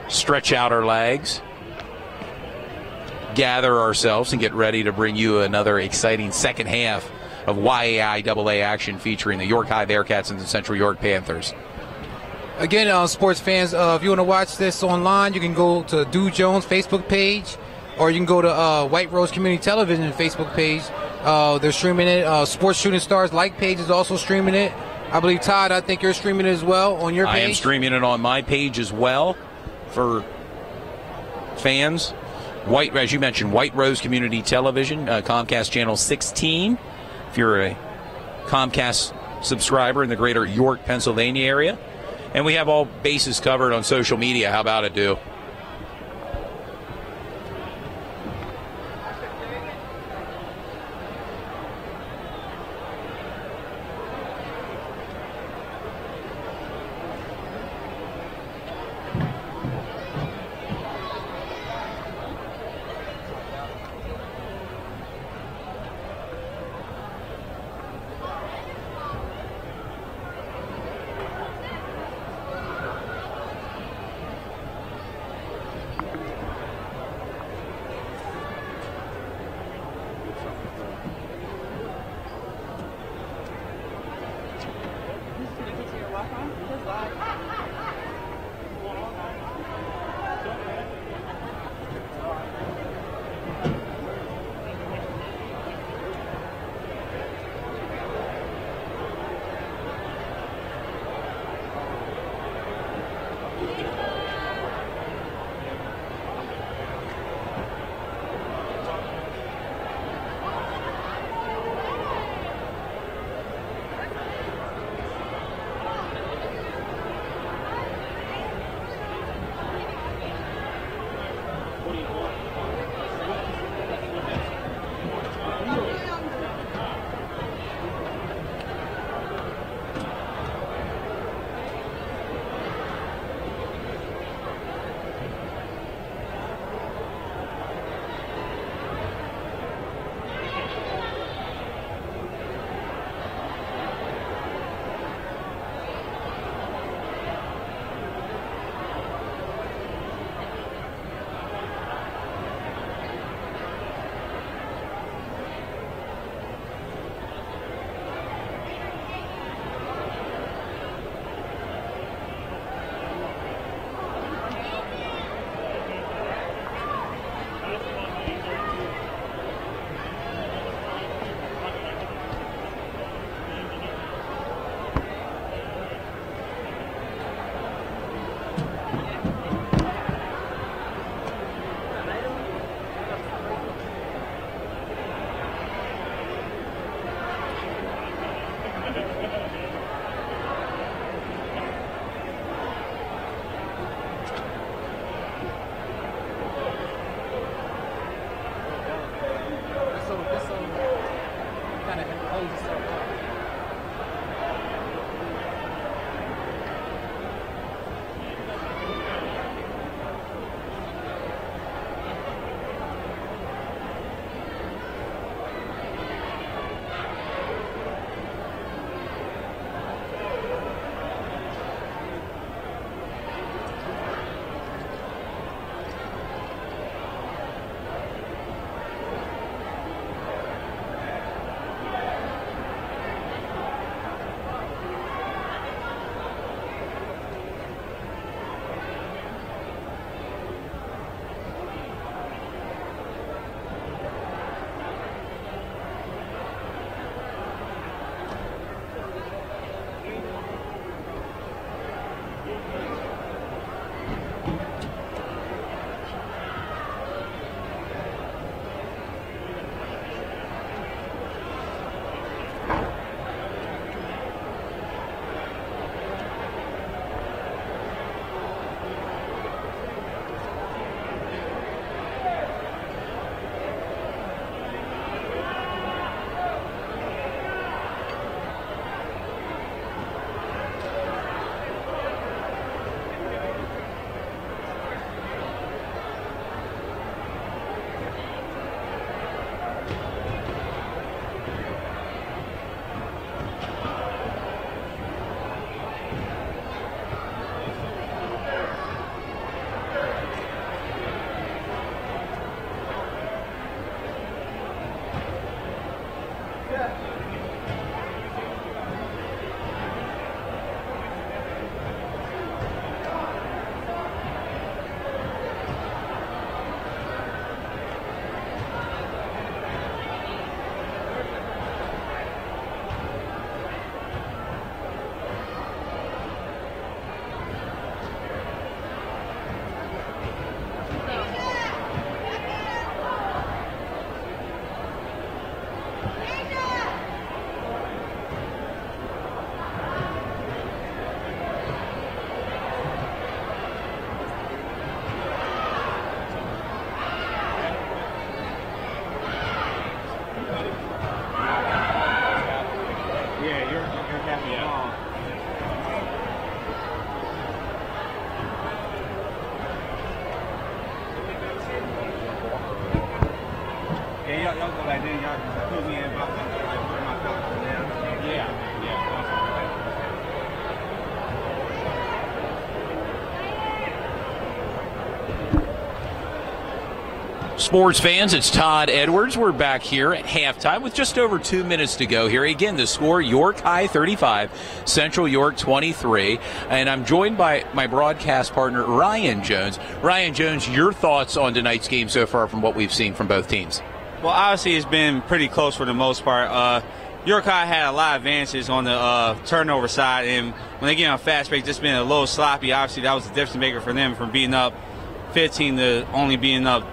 stretch out our legs, gather ourselves, and get ready to bring you another exciting second half of YAI AA action featuring the York High Bearcats and the Central York Panthers. Again, sports fans, if you want to watch this online, you can go to Dude Jones' Facebook page, or you can go to White Rose Community Television Facebook page. They're streaming it. Sports Shooting Stars like page is also streaming it. I believe, Todd, I think you're streaming it as well on your page. I am streaming it on my page as well for fans. As you mentioned, White Rose Community Television, Comcast Channel 16. If you're a Comcast subscriber in the greater York, Pennsylvania area. And we have all bases covered on social media. How about it, Do? Yeah, y'all go like then y'all put me in about where my thoughts are. Yeah. Sports fans, it's Todd Edwards. We're back here at halftime with just over 2 minutes to go here. Again, the score, York High 35, Central York 23. And I'm joined by my broadcast partner, Ryan Jones. Ryan Jones, your thoughts on tonight's game so far from what we've seen from both teams? Well, obviously it's been pretty close for the most part. York High had a lot of advances on the turnover side, and when they get on fast break, just been a little sloppy. Obviously, that was the difference maker for them from being up 15 to only being up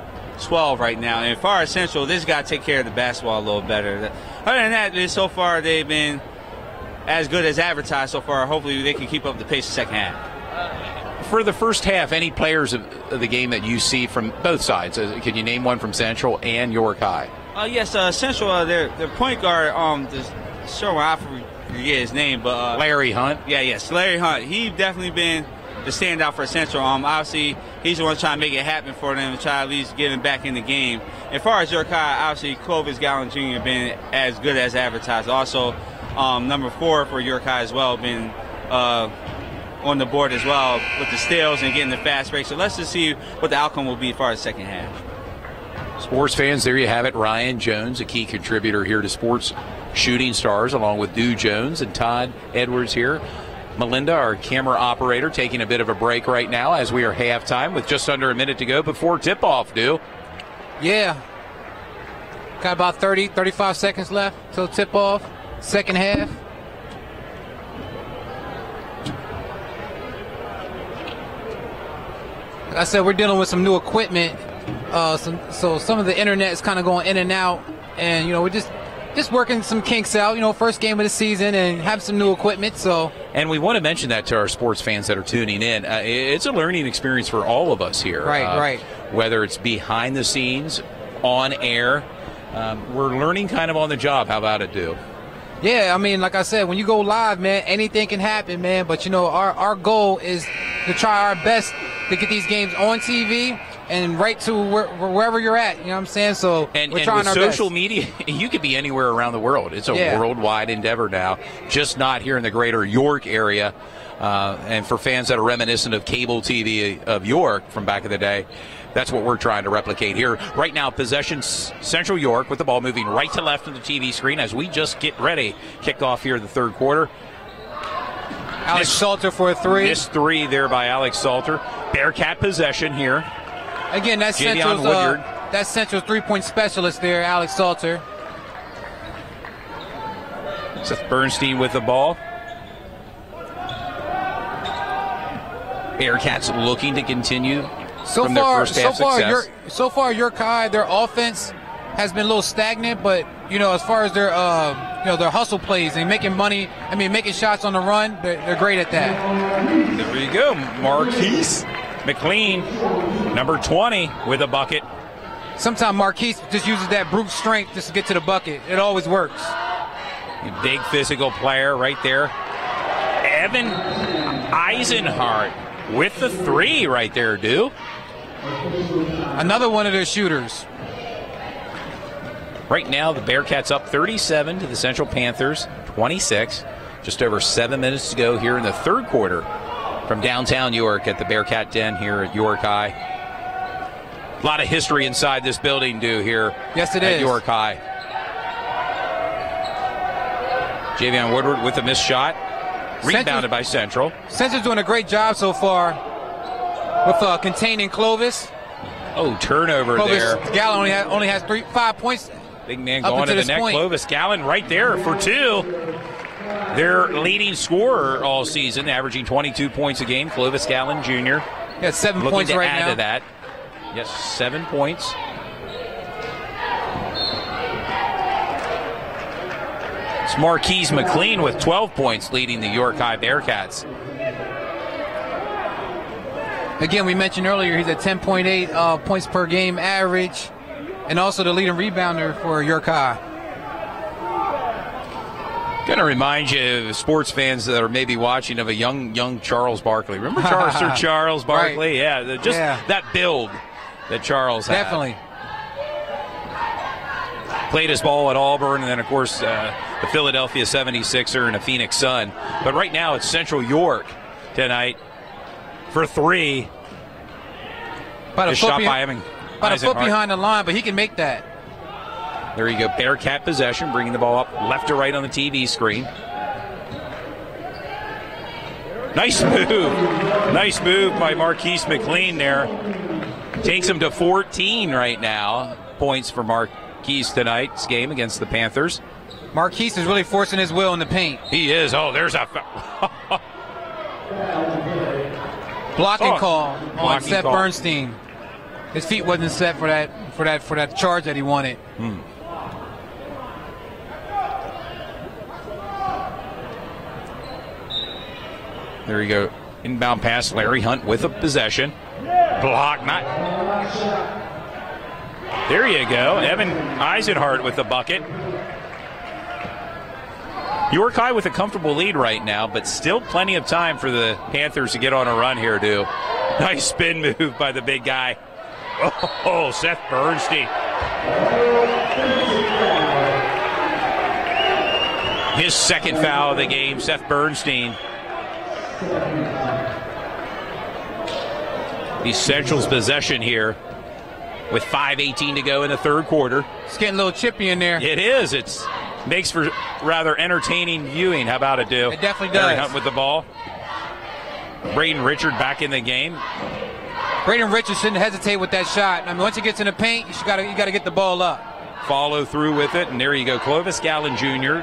12 right now. And as far as Central, they just got to take care of the basketball a little better. Other than that, so far they've been as good as advertised so far. Hopefully they can keep up the pace the second half. For the first half, any players of the game that you see from both sides? Can you name one from Central and York High? Yes, Central, their point guard, I forget his name, but Larry Hunt. Yes, Larry Hunt. He definitely been the standout for Central. Obviously, he's the one trying to make it happen for them and try to at least get him back in the game. As far as York High, obviously, Clovis Gallen Jr. been as good as advertised. Also, number 4 for York High as well, been on the board as well with the steals and getting the fast break. So let's just see what the outcome will be as far as the second half. Sports fans, there you have it. Ryan Jones, a key contributor here to Sports Shooting Stars, along with Dew Jones and Todd Edwards here. Melinda, our camera operator, taking a bit of a break right now as we are halftime with just under a minute to go before tip-off, Dew. Yeah. Got about 30, 35 seconds left till tip-off, second half. Like I said, we're dealing with some new equipment. So some of the internet is kind of going in and out. And, we're just working some kinks out, first game of the season and have some new equipment. And we want to mention that to our sports fans that are tuning in. It's a learning experience for all of us here. Right. Whether it's behind the scenes, on air, we're learning kind of on the job. How about it, Dew? Yeah, like I said, when you go live, man, anything can happen, man. But, our goal is to try our best to get these games on TV and right to wherever you're at, you know what I'm saying? So we're trying our best. Social media, you could be anywhere around the world. It's a worldwide endeavor now, just not here in the greater York area. And for fans that are reminiscent of cable TV of York from back in the day, that's what we're trying to replicate here. Right now, possession Central York with the ball moving right to left of the TV screen as we just get ready. Kick off here the third quarter. Alex Salter for a 3. Missed 3 there by Alex Salter. Bearcat possession here. Again, that's Central's 3-point specialist there, Alex Salter. Seth Bernstein with the ball. Bearcats looking to continue from their first half success. So far, York High, their offense has been a little stagnant, but as far as their their hustle plays and making money, making shots on the run, they're great at that. There you go, Marquise McLean, number 20 with a bucket. Sometimes Marquise just uses that brute strength just to get to the bucket. It always works. A big physical player right there. Evan Eisenhart with the 3 right there, Dew. Another one of their shooters. Right now, the Bearcats up 37 to the Central Panthers, 26. Just over 7 minutes to go here in the third quarter from downtown York at the Bearcat Den here at York High. A lot of history inside this building, Dew, here yes, it at is. York High. Javion Woodward with a missed shot. Rebounded by Central. Central's doing a great job so far with containing Clovis. Oh, turnover there. Gallen only has 5 points. Big man going to the net. Clovis Gallen right there for 2. Their leading scorer all season, averaging 22 points a game. Clovis Gallen Jr. Yeah, 7 points right now. Looking to add to that. Yes, 7 points. It's Marquise McLean with 12 points leading the York High Bearcats. Again, we mentioned earlier he's at 10.8 points per game average, and also the leading rebounder for York High. Going to remind you, sports fans that are maybe watching, of a young Charles Barkley. Remember Sir Charles Barkley? Right. That build that Charles had. Definitely. Played his ball at Auburn, and then, of course, the Philadelphia 76er and a Phoenix Sun. But right now it's Central York tonight for 3. About a foot behind the line, but he can make that. There you go. Bearcat possession, bringing the ball up left to right on the TV screen. Nice move. Nice move by Marquise McLean there. Takes him to 14 right now. Points for Marquise tonight's game against the Panthers. Marquise is really forcing his will in the paint. He is. Oh, there's a blocking call on Seth Bernstein. His feet wasn't set for that charge that he wanted. There you go. Inbound pass. Larry Hunt with a possession. Block. Not. There you go. Evan Eisenhart with the bucket. York High with a comfortable lead right now, but still plenty of time for the Panthers to get on a run here, too. Nice spin move by the big guy. Oh, Seth Bernstein. His second foul of the game, Seth Bernstein. The Central's possession here with 5:18 to go in the third quarter. It's getting a little chippy in there. It is. It makes for rather entertaining viewing. How about it, do? It definitely does. Larry Hunt with the ball. Braden Richard back in the game. Braden Richard shouldn't hesitate with that shot. I mean, once he gets in the paint, you got to get the ball up. Follow through with it, and there you go. Clovis Gallen Jr.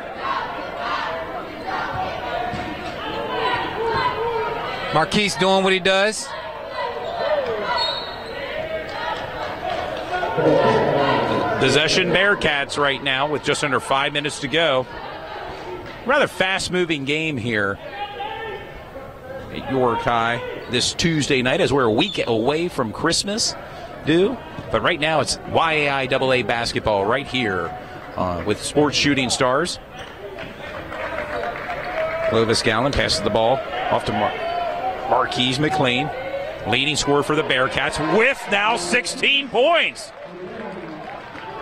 Marquise doing what he does. Possession Bearcats right now with just under 5 minutes to go. Rather fast-moving game here at York High this Tuesday night as we're a week away from Christmas due. But right now it's YAI basketball right here with Sports Shooting Stars. Clovis Gallen passes the ball off to Marquise McLean. Leading scorer for the Bearcats with now 16 points.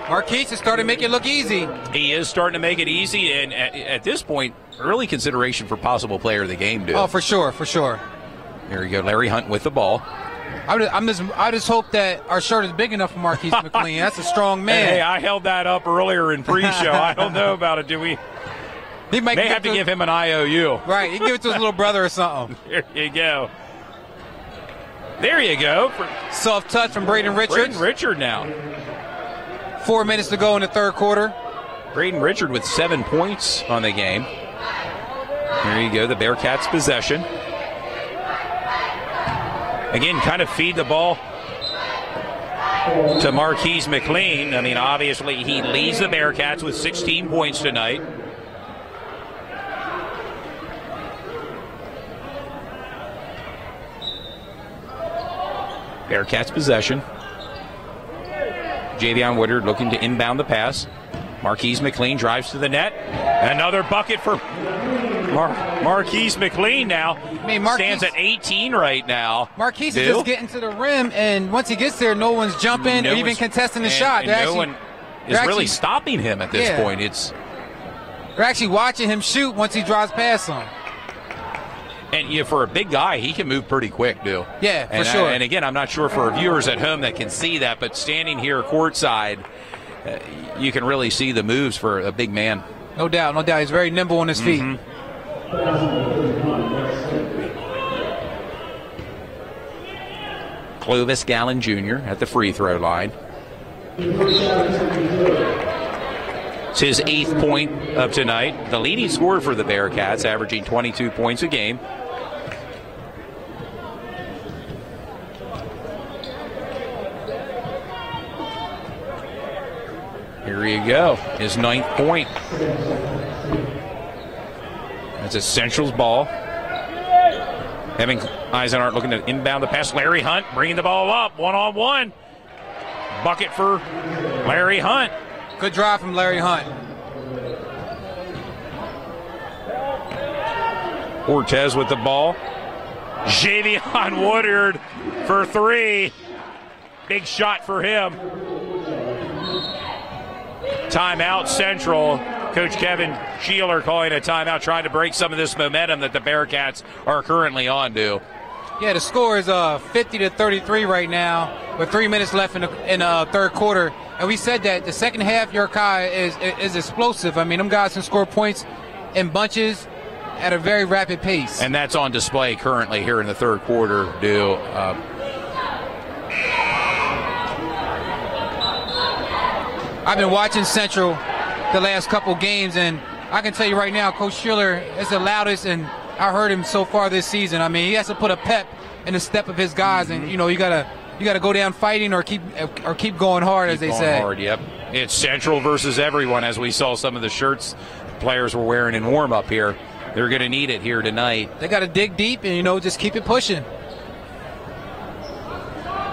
Marquise is starting to make it look easy. He is starting to make it easy, and at this point, early consideration for possible player of the game, dude. Oh, for sure, for sure. There you go, Larry Hunt with the ball. I just hope that our shirt is big enough for Marquise McLean. That's a strong man. Hey, I held that up earlier in pre-show. I don't know about it. Do we? He may have to give him an IOU. Right, he can give it to his little brother or something. There you go. There you go. Soft touch from Braden Richards. Braden Richard now. 4 minutes to go in the third quarter. Braden Richard with 7 points on the game. There you go, the Bearcats' possession. Again, kind of feed the ball to Marquise McLean. I mean, obviously, he leads the Bearcats with 16 points tonight. Bearcats' possession. Javion Woodard looking to inbound the pass. Marquise McLean drives to the net. Another bucket for Marquise McLean now. I mean, stands at 18 right now. Marquise is just getting to the rim, and once he gets there, no one's jumping or even contesting the shot. And no one is really stopping him at this point. They're actually watching him shoot once he drives past them. And for a big guy, he can move pretty quick, dude. Yeah, for sure. And again, I'm not sure for viewers at home that can see that, but standing here courtside, you can really see the moves for a big man. No doubt, no doubt. He's very nimble on his feet. Clovis Gallen Jr. at the free throw line. It's his 8th point of tonight. The leading scorer for the Bearcats, averaging 22 points a game. Here you go, his 9th point. That's a Central's ball. Evan Eisenhart looking to inbound the pass. Larry Hunt bringing the ball up, one-on-one. Bucket for Larry Hunt. Good drive from Larry Hunt. Cortez with the ball. Javion Woodard for 3. Big shot for him. timeout, Central. Coach Kevin Sheeler calling a timeout, trying to break some of this momentum that the Bearcats are currently on to. Yeah, the score is 50-33 right now with 3 minutes left in the third quarter. And we said that the second half, York High is explosive. I mean, them guys can score points in bunches at a very rapid pace. And that's on display currently here in the third quarter, I've been watching Central the last couple games, and I can tell you right now, Coach Schiller is the loudest, and I heard him so far this season. I mean, he has to put a pep in the step of his guys, and you know, you gotta go down fighting or keep going hard, as they say. Hard, yep. It's Central versus everyone, as we saw some of the shirts players were wearing in warm up here. They're going to need it here tonight. They got to dig deep and, you know, just keep it pushing.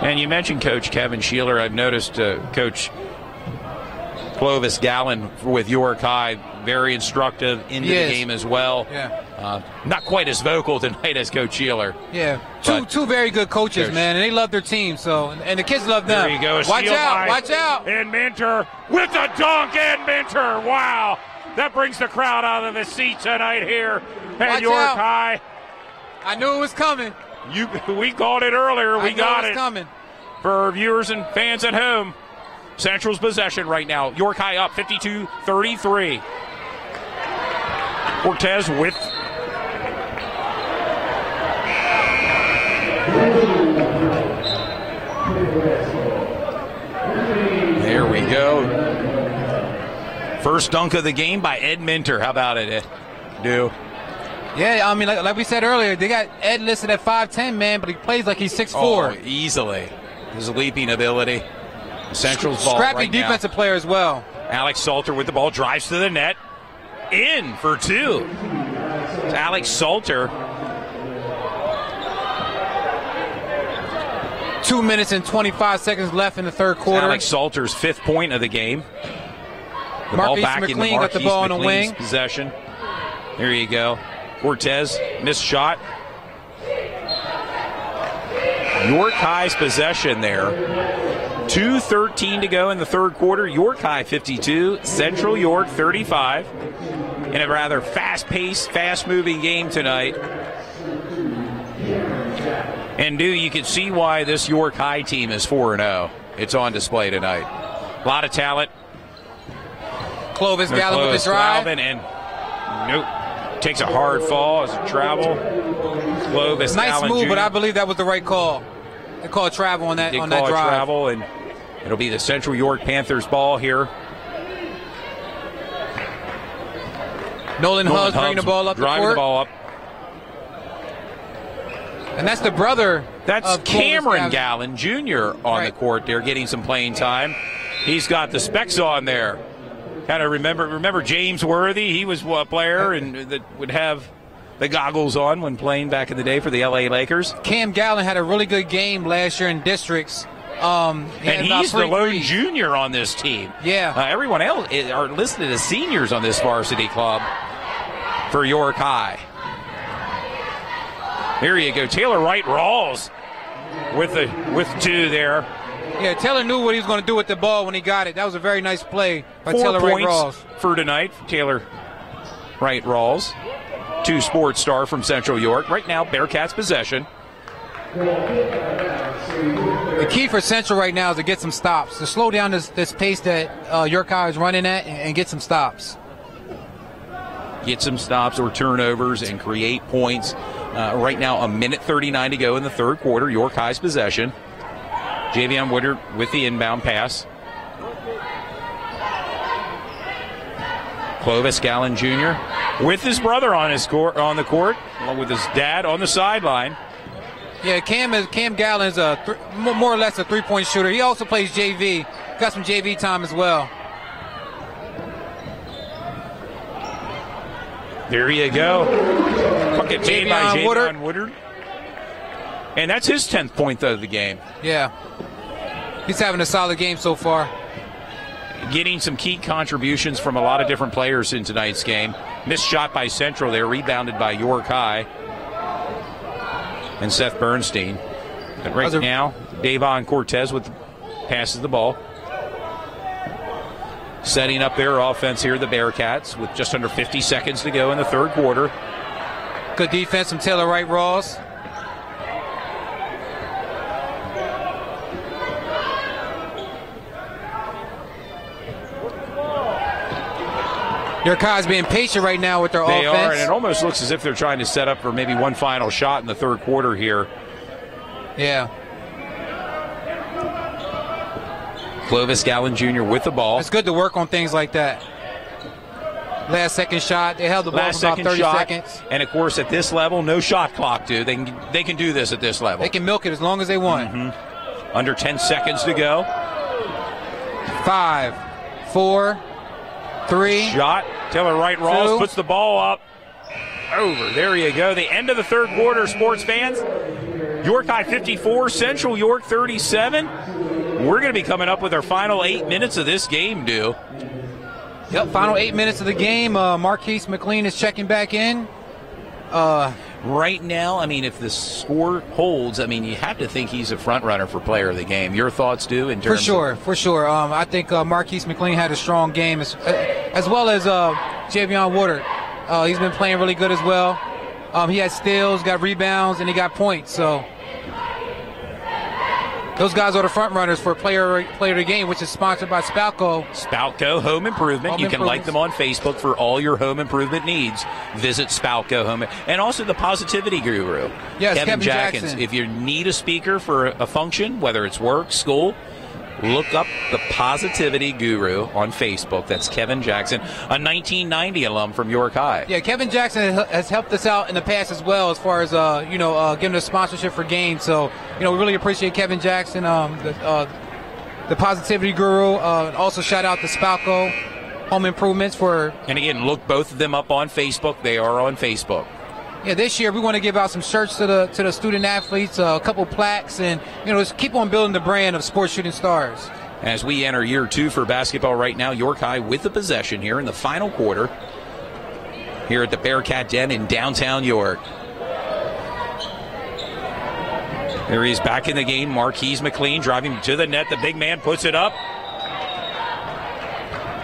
And you mentioned Coach Kevin Sheeler. I've noticed Coach Clovis Gallen with York High, very instructive into the game as well. Yeah. Not quite as vocal tonight as Coach Sheeler. Yeah. Two very good coaches, man, and they love their team. So, and the kids love them. There you go. Watch out! Watch out! And Minter with the dunk, and Minter. Wow, that brings the crowd out of the seat tonight here at York High. I knew it was coming. We called it earlier. We got it. Coming. For our viewers and fans at home. Central's possession right now. York High up 52-33. Cortez with. There we go. First dunk of the game by Ed Minter. How about it, Ed? Yeah, I mean, like we said earlier, they got Ed listed at 5'10", man, but he plays like he's 6'4". Oh, easily. His leaping ability. Central's ball scrappy right defensive player as well. Alex Salter with the ball, drives to the net. In for two. It's Alex Salter. 2 minutes and 25 seconds left in the third quarter. Alex Salter's fifth point of the game. The Marquise ball back McLean into Marquise got the ball on the McLean's wing. Possession. There you go. Cortez, missed shot. York High's possession there. 2:13 to go in the third quarter. York High 52, Central York 35. In a rather fast-paced, fast-moving game tonight. And you can see why this York High team is 4-0. It's on display tonight. A lot of talent. Clovis Gallen with the drive. And nope. Takes a hard fall as a travel. Clovis nice Gallen move, Jr. but I believe that was the right call. They called travel on that drive. Travel, and it'll be the Central York Panthers ball here. Nolan Hubbs bringing the ball up the court. Driving the ball up. And that's the brother. That's Cameron Gallen Jr. on the court there, getting some playing time. He's got the specs on there. Kind of remember James Worthy. He was a player and that would have the goggles on when playing back in the day for the LA Lakers. Cam Gallen had a really good game last year in districts. And he's the lone junior on this team. Yeah. Everyone else are listed as seniors on this varsity club for York High. Here you go. Taylor Wright Rawls with two there. Yeah, Taylor knew what he was going to do with the ball when he got it. That was a very nice play by 4 Taylor Wright points Rawls. For tonight, Taylor Wright Rawls. 2 sports star from Central York. Right now, Bearcats possession. The key for Central right now is to get some stops, to slow down this pace that York High is running at and get some stops. Get some stops or turnovers and create points. Right now, 1:39 to go in the third quarter. York High's possession. Javion Woodard with the inbound pass. Clovis Gallen Jr. with his brother on the court, along with his dad on the sideline. Yeah, Cam Gallen is more or less a three-point shooter. He also plays JV. Got some JV time as well. There you go. Bucket made by Javion Woodard. And that's his 10th point of the game. Yeah. He's having a solid game so far. Getting some key contributions from a lot of different players in tonight's game. Missed shot by Central there, rebounded by York High and Seth Bernstein. But right now, Davon Cortez passes the ball. setting up their offense here, the Bearcats, with just under 50 seconds to go in the third quarter. Good defense from Taylor Wright Rawls. York's being patient right now with their offense. They are, and it almost looks as if they're trying to set up for maybe one final shot in the third quarter here. Yeah. Clovis Gallen Jr. with the ball. It's good to work on things like that. Last second shot. They held the ball for about 30 seconds. And, of course, at this level, no shot clock, dude. They can do this at this level. They can milk it as long as they want. Mm-hmm. Under 10 seconds to go. 5, 4, 3. Shot. Taylor Wright Rawls 2. puts the ball up. Over. There you go. The end of the third quarter, sports fans. York High 54, Central York 37. We're going to be coming up with our final 8 minutes of this game, Dew. Yep, final 8 minutes of the game. Marquise McLean is checking back in. Right now, I mean, if the score holds, I mean, you have to think he's a front runner for player of the game. Your thoughts, Dew, in terms For sure. I think Marquise McLean had a strong game, as well as Javion Woodard. He's been playing really good as well. He had steals, got rebounds, and he got points. So those guys are the front runners for player of the game, which is sponsored by Spalco. Spalco Home Improvement. You can like them on Facebook for all your home improvement needs. Visit Spalco Home. And also the Positivity Guru. Yes, Kevin Jackson. If you need a speaker for a function, whether it's work, school, look up the Positivity Guru on Facebook. That's Kevin Jackson, a 1990 alum from York High. Yeah, Kevin Jackson has helped us out in the past as well, as far as giving us sponsorship for games. So we really appreciate Kevin Jackson, the Positivity Guru. Also shout out to Spalco Home Improvements for. And again, look both of them up on Facebook. They are on Facebook. Yeah, this year we want to give out some shirts to the student athletes, a couple plaques, and just keep on building the brand of Sports Shooting Stars. As we enter year 2 for basketball right now, York High with the possession here in the final quarter here at the Bearcat Den in downtown York. There he is back in the game. Marquise McLean driving to the net. The big man puts it up.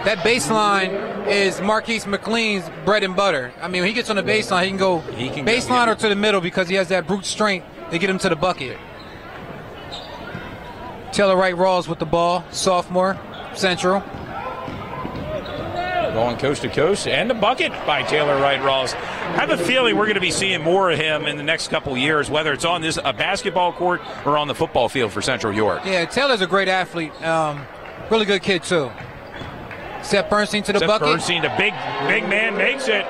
That baseline is Marquise McLean's bread and butter. I mean, when he gets on the baseline, he can go baseline or to the middle because he has that brute strength to get him to the bucket. Taylor Wright Rawls with the ball, sophomore, Central. Going coast to coast, and the bucket by Taylor Wright Rawls. I have a feeling we're going to be seeing more of him in the next couple years, whether it's on a basketball court or on the football field for Central York. Yeah, Taylor's a great athlete. Really good kid, too. Seth Bernstein to the bucket. Bernstein, the big man, makes it.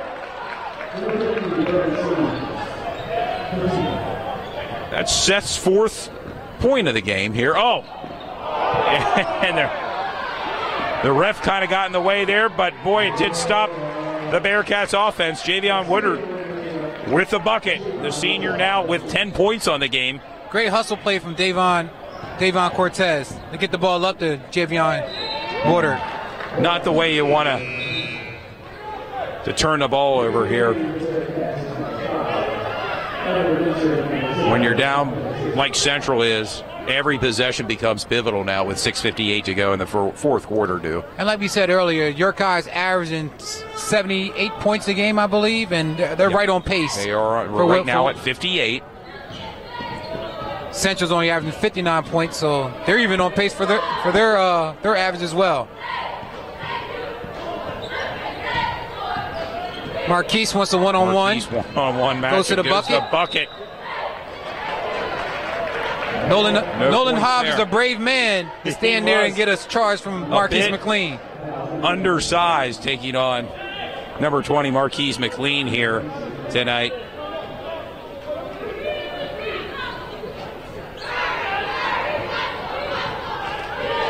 That's Seth's 4th point of the game here. Oh, and the ref kind of got in the way there, but boy, it did stop the Bearcats' offense. Javion Woodard with the bucket. The senior now with 10 points on the game. Great hustle play from Davon Cortez to get the ball up to Javion Woodard. Not the way you want to turn the ball over here. When you're down like Central is, every possession becomes pivotal now with 6:58 to go in the fourth quarter, Dew. And like we said earlier, York High's averaging 78 points a game, I believe, and they're right on pace. They are right now at 58. Central's only averaging 59 points, so they're even on pace for their average as well. Marquise wants a one-on-one. One-on-one match. Goes to the bucket. Nolan Hobbs is a brave man to stand there and get us charged from Marquise McLean. Undersized, taking on number 20 Marquise McLean here tonight.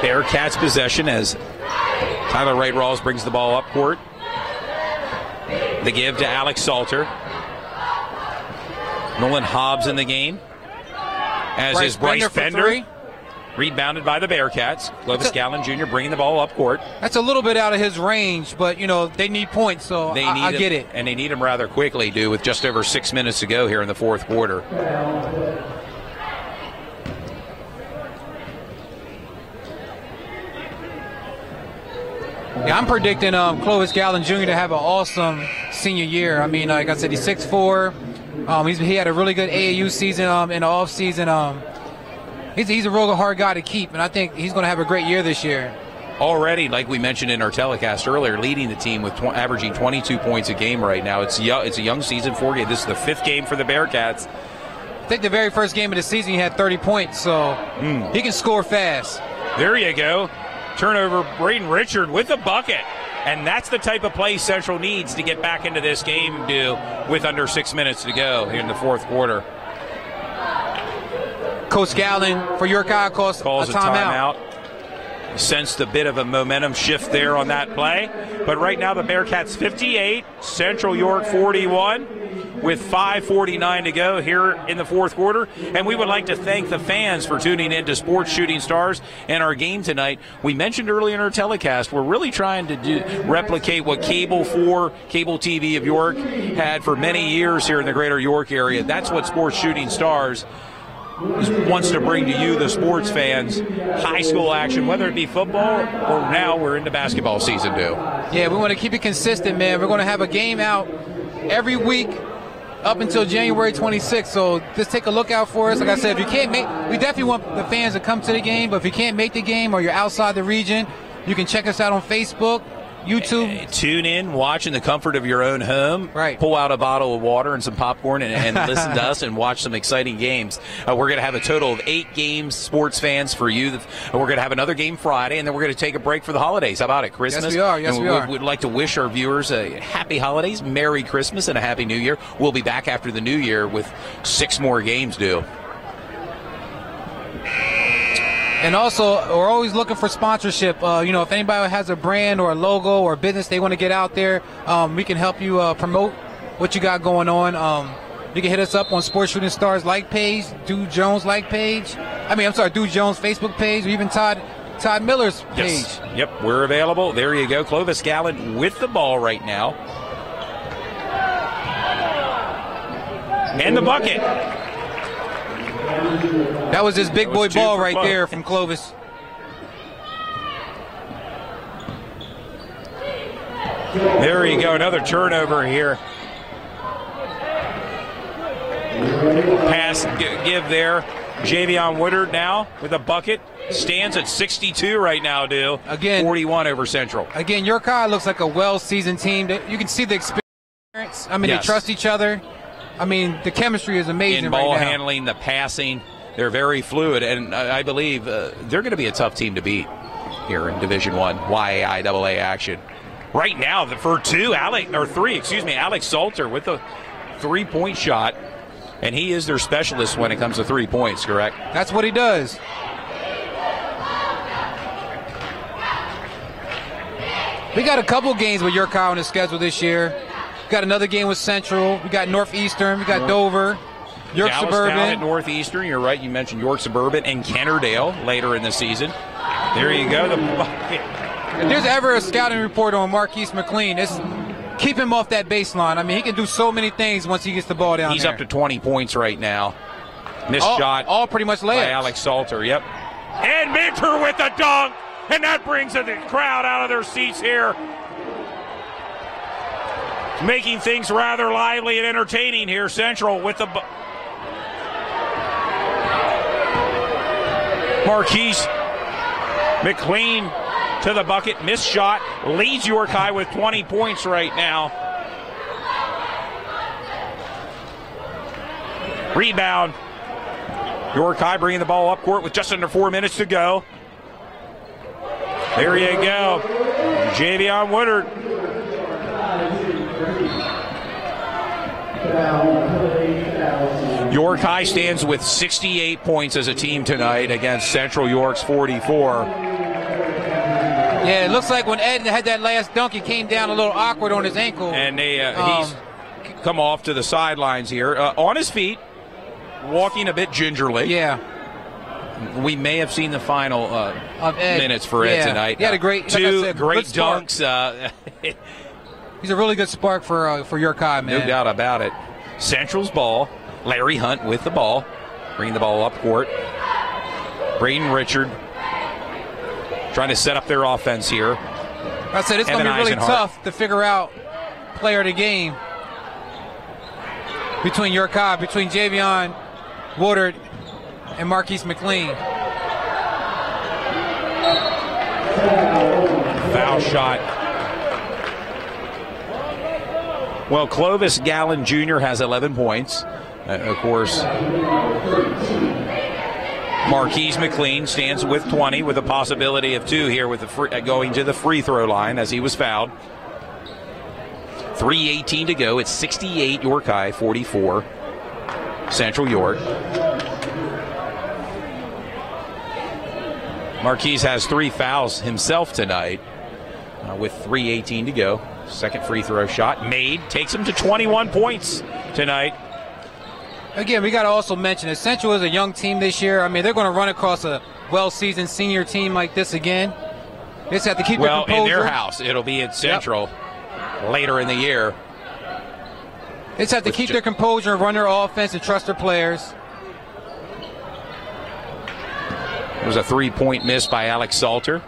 Bearcats possession as Tyler Wright Rawls brings the ball up court. The give to Alex Salter. Nolan Hobbs in the game. As is Bryce Bender. Rebounded by the Bearcats. Clovis Gallen Jr. bringing the ball up court. That's a little bit out of his range, but, they need points, so I get it. And they need him rather quickly, Dew, with just over 6 minutes to go here in the fourth quarter. Yeah, I'm predicting Clovis Gallen Jr. to have an awesome senior year. I mean, like I said, he's 6'4". He had a really good AAU season in the off season. He's a real hard guy to keep, and I think he's going to have a great year this year. Already, like we mentioned in our telecast earlier, leading the team with averaging 22 points a game right now. It's a young season, 4 games. This is the 5th game for the Bearcats. I think the very first game of the season he had 30 points, so he can score fast. There you go. Turnover, Braden Richard with a bucket. And that's the type of play Central needs to get back into this game, with under 6 minutes to go here in the 4th quarter. Coach Gallen for York High calls a timeout. Sensed a bit of a momentum shift there on that play. But right now the Bearcats 58, Central York 41, with 5:49 to go here in the 4th quarter. And we would like to thank the fans for tuning in to Sports Shooting Stars and our game tonight. We mentioned earlier in our telecast, we're really trying to replicate what Cable TV of York had for many years here in the greater York area. That's what Sports Shooting Stars wants to bring to you, the sports fans, high school action, whether it be football or now we're into basketball season too. Yeah, we want to keep it consistent, man. We're going to have a game out every week up until January 26th. So just take a look out for us. Like I said, if you can't we definitely want the fans to come to the game, but if you can't make the game or you're outside the region, you can check us out on Facebook, YouTube. Tune in, watch in the comfort of your own home. Right. Pull out a bottle of water and some popcorn and listen to us and watch some exciting games. We're going to have a total of 8 games, sports fans, for you. We're going to have another game Friday, and then we're going to take a break for the holidays. How about it? Christmas? Yes, we are. Yes, we are. We'd like to wish our viewers a happy holidays, Merry Christmas, and a Happy New Year. We'll be back after the New Year with 6 more games due. And also, we're always looking for sponsorship. If anybody has a brand or a logo or a business they want to get out there, we can help you promote what you got going on. You can hit us up on Sports Shooting Stars like page, Dude Jones like page. Dude Jones Facebook page, or even Todd Miller's page. Yes. Yep, we're available. There you go. Clovis Gallen with the ball right now. And the bucket. That was his big boy ball right there from Clovis. There you go, another turnover here. Pass, give there. Javion Woodard now with a bucket. Stands at 62 right now, Again, 41 over Central. Again, York High looks like a well-seasoned team. You can see the experience. Yes. They trust each other. The chemistry is amazing in ball right now. handling, the passing, they're very fluid, and I believe they're going to be a tough team to beat here in Division I YAIAA action. Right now, for three, Alex Salter with a 3-point shot, and he is their specialist when it comes to 3 points, correct? That's what he does. We got a couple games with York High on the schedule this year. We got another game with Central. We got Northeastern. We got Dover. York Dallas Suburban. Down at Northeastern. You're right. You mentioned York Suburban and Kennerdale later in the season. There you go. If there's ever a scouting report on Marquise McLean, it's keep him off that baseline. He can do so many things once he gets the ball down He's there. up to 20 points right now. Missed shot. All pretty much layups. By Alex Salter, yep. And Minter with the dunk. And that brings the crowd out of their seats here. Making things rather lively and entertaining here. Central with the Marquise McLean to the bucket. Missed shot. Leads York High with 20 points right now. Rebound. York High bringing the ball up court with just under 4 minutes to go. There you go. Javion Woodard. York High stands with 68 points as a team tonight against Central York's 44. Yeah, it looks like when Ed had that last dunk, he came down a little awkward on his ankle. And he's come off to the sidelines here. On his feet, walking a bit gingerly. Yeah. We may have seen the final minutes for Ed tonight. He had a great, two great dunks. He's a really good spark for York High, man. No doubt about it. Central's ball. Larry Hunt with the ball. Bringing the ball up court. Braden Richard trying to set up their offense here. I said it's going to be really tough to figure out player of the game between York High, between Javion Woodard and Marquise McLean. Foul shot. Well, Clovis Gallen Jr. has 11 points. Of course, Marquise McLean stands with 20 with a possibility of 2 here with the going to the free throw line as he was fouled. 3:18 to go. It's 68 York High, 44 Central York. Marquise has 3 fouls himself tonight with 3:18 to go. Second free throw shot made. Takes him to 21 points tonight. Again, we got to also mention that Central is a young team this year. I mean, they're going to run across a well-seasoned senior team like this again. They just have to keep their composure. Well, in their house. It'll be at Central later in the year. They just have to keep their composure and run their offense and trust their players. There was a 3-point miss by Alex Salter.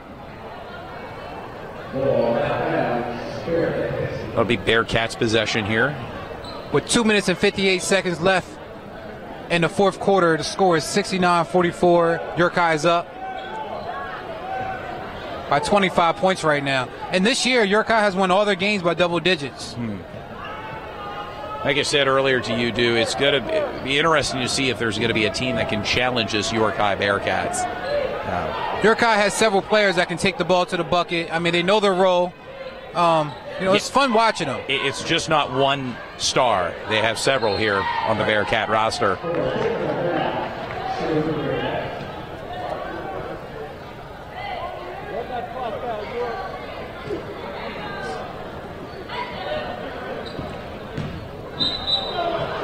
It'll be Bearcats' possession here. With 2 minutes and 58 seconds left in the fourth quarter, the score is 69-44. York High is up by 25 points right now. And this year, York High has won all their games by double digits. Like I said earlier to you, Du, it's going to be interesting to see if there's going to be a team that can challenge this York High Bearcats. York High has several players that can take the ball to the bucket. I mean, they know their role. It's fun watching them. It's just not one star. They have several here on the Bearcat roster.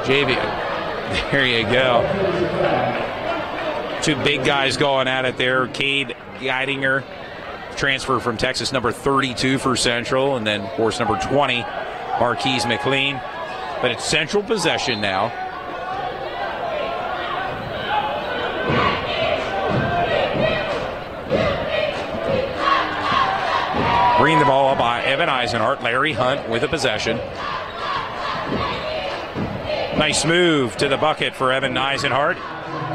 JV, there you go. 2 big guys going at it there. Cade Geidinger, transfer from Texas, number 32 for Central, and then, of course, number 20, Marquise McLean. But it's Central possession now. Bringing the ball up by Evan Eisenhart. Larry Hunt with a possession. Nice move to the bucket for Evan Eisenhart.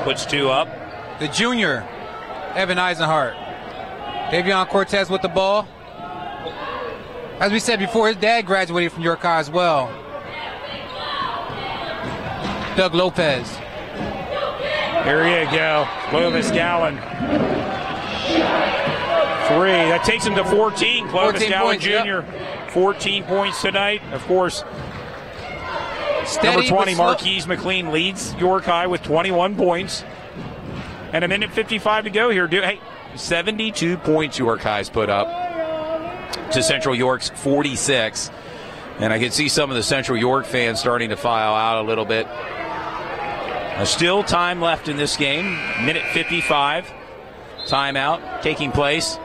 Puts 2 up. The junior, Evan Eisenhart. Davion Cortez with the ball. As we said before, his dad graduated from York High as well. Doug Lopez. There you go. Clovis Gallen. 3. That takes him to 14. Clovis 14 Gallen points, Jr. Yep. 14 points tonight. Of course, steady, number 20, Marquise McLean, leads York High with 21 points. And a minute 55 to go here. Hey, 72 points York High's put up to Central York's 46. And I can see some of the Central York fans starting to file out a little bit. Still time left in this game. Minute 55. Timeout taking place.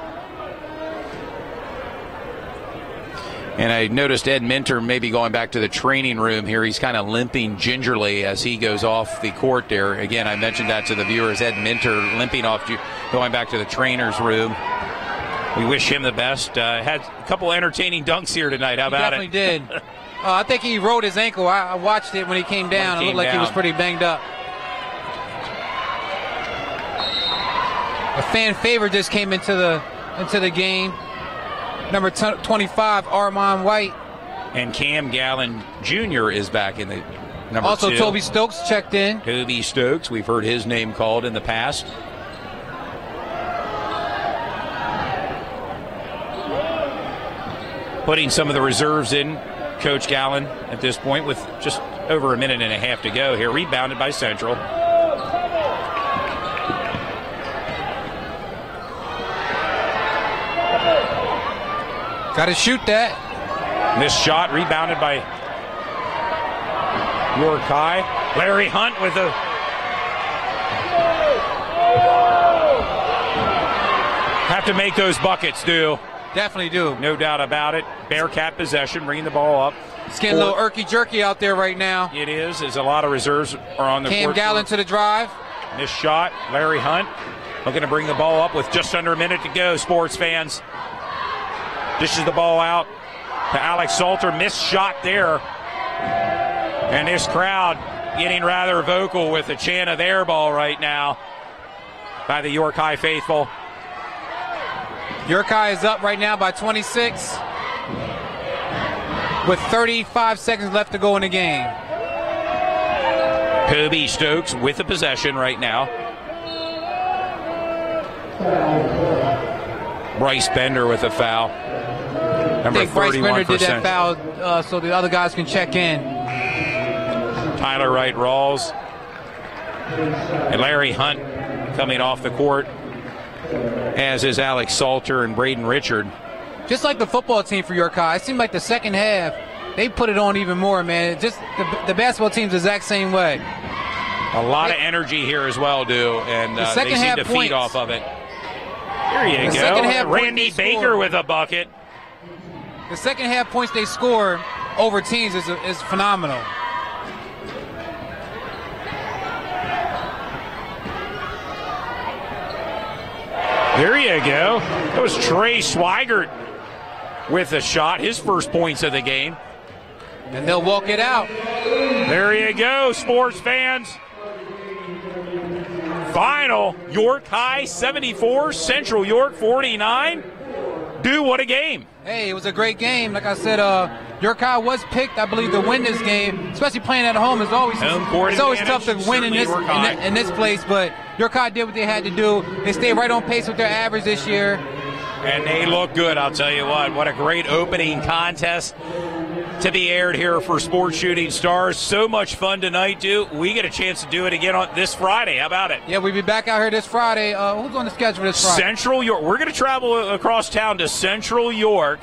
And I noticed Ed Minter maybe going back to the training room here. He's kind of limping gingerly as he goes off the court there. Again, I mentioned that to the viewers. Ed Minter limping off, going back to the trainer's room. We wish him the best. Had a couple entertaining dunks here tonight. How about it? He definitely did. I think he rolled his ankle. I watched it when he came down. It looked like he was pretty banged up. A fan favorite just came into the game. Number 25, Armand White. And Cam Gallen Jr. is back in the number 2. Also, Toby Stokes checked in. Toby Stokes, we've heard his name called in the past. Putting some of the reserves in, Coach Gallen at this point with just over a minute and a half to go here. Rebounded by Central. Got to shoot that. This shot rebounded by York High. Larry Hunt with a... Have to make those buckets, Du. Definitely do. No doubt about it. Bearcat possession, bringing the ball up. It's getting a little irky-jerky out there right now. It is. There's a lot of reserves are on the court. Cam Gallen to the drive. This shot, Larry Hunt looking to bring the ball up with just under a minute to go, sports fans. Dishes the ball out to Alex Salter. Missed shot there. And this crowd getting rather vocal with a chant of air ball right now by the York High faithful. York High is up right now by 26 with 35 seconds left to go in the game. Kobe Stokes with the possession right now. Bryce Bender with a foul. I think Bryce Bender did that foul so the other guys can check in. Tyler Wright Rawls and Larry Hunt coming off the court, as is Alex Salter and Braden Richard. Just like the football team for York High, it seemed like the second half they put it on even more, man. Just the basketball team's the exact same way. A lot of energy here as well, and they seem to feed off of it. There you go. Randy Baker with a bucket. The second half points they score over teams is phenomenal. There you go. That was Trey Swigert with a shot, his first points of the game. And they'll walk it out. There you go, sports fans. Final, York High 74, Central York 49. Dude, what a game. Hey, it was a great game. Like I said, York High was picked, I believe, to win this game, especially playing at home. It's always tough to win in this place, but York High did what they had to do. They stayed right on pace with their average this year. And they look good, I'll tell you what. What a great opening contest to be aired here for Sports Shooting Stars. So much fun tonight, dude. We get a chance to do it again on this Friday. How about it? Yeah, we'll be back out here this Friday. Who's on the schedule this Friday? Central York. We're going to travel across town to Central York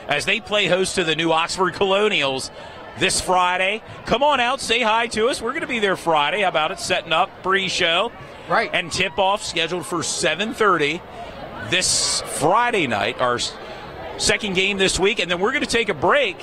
as they play host to the new Oxford Colonials this Friday. Come on out, say hi to us. We're going to be there Friday. How about it? Setting up pre-show. Right. And tip-off scheduled for 7:30 this Friday night, our second game this week. And then we're going to take a break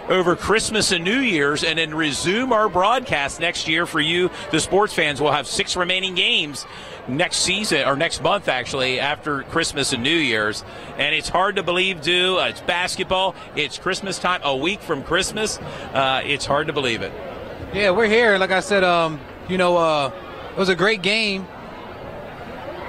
over Christmas and New Year's and then resume our broadcast next year for you, the sports fans. We'll have 6 remaining games next season, or next month actually, after Christmas and New Year's. And it's hard to believe, too. It's basketball. It's Christmas time, a week from Christmas. It's hard to believe it. Yeah, we're here. Like I said, it was a great game,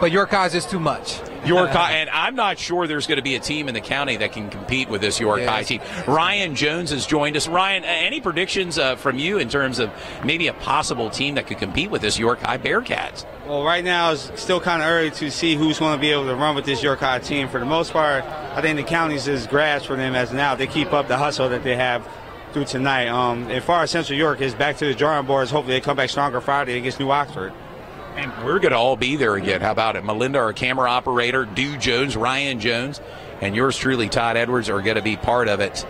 but York High is just too much. York High, and I'm not sure there's going to be a team in the county that can compete with this York High team. Ryan Jones has joined us. Ryan, any predictions from you in terms of maybe a possible team that could compete with this York High Bearcats? Well, right now it's still kind of early to see who's going to be able to run with this York High team. For the most part, I think the county's is grass for them as now. They keep up the hustle that they have through tonight. As far as Central York is back to the drawing boards, hopefully they come back stronger Friday against New Oxford. And we're going to all be there again. How about it? Melinda, our camera operator, Dew Jones, Ryan Jones, and yours truly, Todd Edwards, are going to be part of it